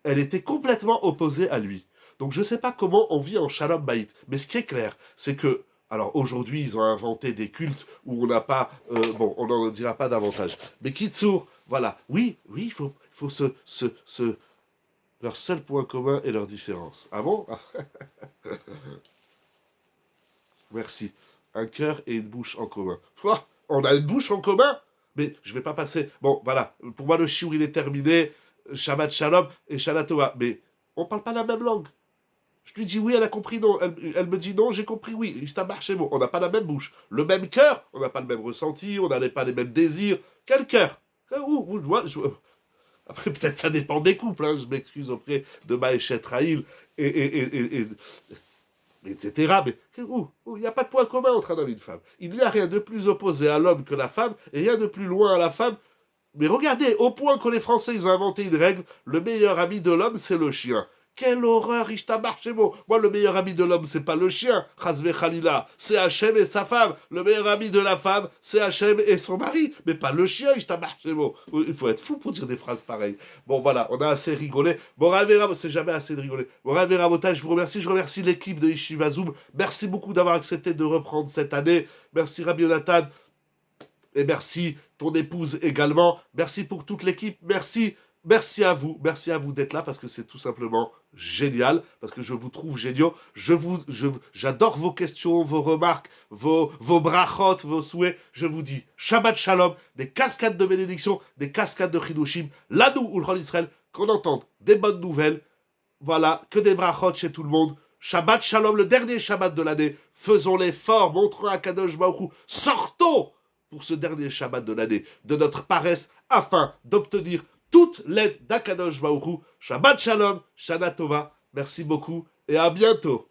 elle était complètement opposée à lui. Donc je ne sais pas comment on vit en Shalom Bayit. Mais ce qui est clair, c'est que, alors aujourd'hui, ils ont inventé des cultes où on n'a pas, bon, on n'en dira pas davantage. Mais Kitsour, voilà, oui, il faut leur seul point commun et leur différence. Ah bon? Merci. Un cœur et une bouche en commun. Quoi? On a une bouche en commun? Mais je vais pas passer. Bon, voilà. Pour moi, le chiour, il est terminé. Shabbat Shalom et Shana Tova. Mais on parle pas la même langue. Je lui dis oui, elle a compris non. Elle me dit non, j'ai compris oui. On n'a pas la même bouche. Le même cœur, on n'a pas le même ressenti, on n'a pas les mêmes désirs. Quel cœur? Après, peut-être ça dépend des couples. Hein. Je m'excuse auprès de Maëchet Raïl et etc. Mais il n'y a pas de point commun entre un homme et une femme. Il n'y a rien de plus opposé à l'homme que la femme, et rien de plus loin à la femme. Mais regardez, au point que les Français ils ont inventé une règle, le meilleur ami de l'homme, c'est le chien. Quelle horreur, Ishtamar Shemo. Moi, le meilleur ami de l'homme, c'est pas le chien, Chazve Khalila. C'est Hachem et sa femme. Le meilleur ami de la femme, c'est Hachem et son mari. Mais pas le chien, Ishtamar Shemo. Il faut être fou pour dire des phrases pareilles. Bon, voilà, on a assez rigolé. Bon, Ravera, c'est jamais assez de rigoler. Bon, Ravera Motage, je vous remercie. Je remercie l'équipe de Yeshiva Zoom. Merci beaucoup d'avoir accepté de reprendre cette année. Merci, Rabbi Yonatan. Et merci ton épouse également. Merci pour toute l'équipe. Merci à vous d'être là parce que c'est tout simplement génial, parce que je vous trouve géniaux. J'adore vos questions, vos remarques, vos brachot, vos souhaits. Je vous dis Shabbat Shalom, des cascades de bénédiction, des cascades de Chidushim. Là, nous, Ulran Israël, qu'on entende des bonnes nouvelles. Voilà, que des brachot chez tout le monde. Shabbat Shalom, le dernier Shabbat de l'année. Faisons l'effort, montrons à Kadosh Baruch Hu. Sortons pour ce dernier Shabbat de l'année de notre paresse afin d'obtenir toute l'aide d'Akadosh Baruch Hu. Shabbat Shalom, Shana Tova. Merci beaucoup et à bientôt.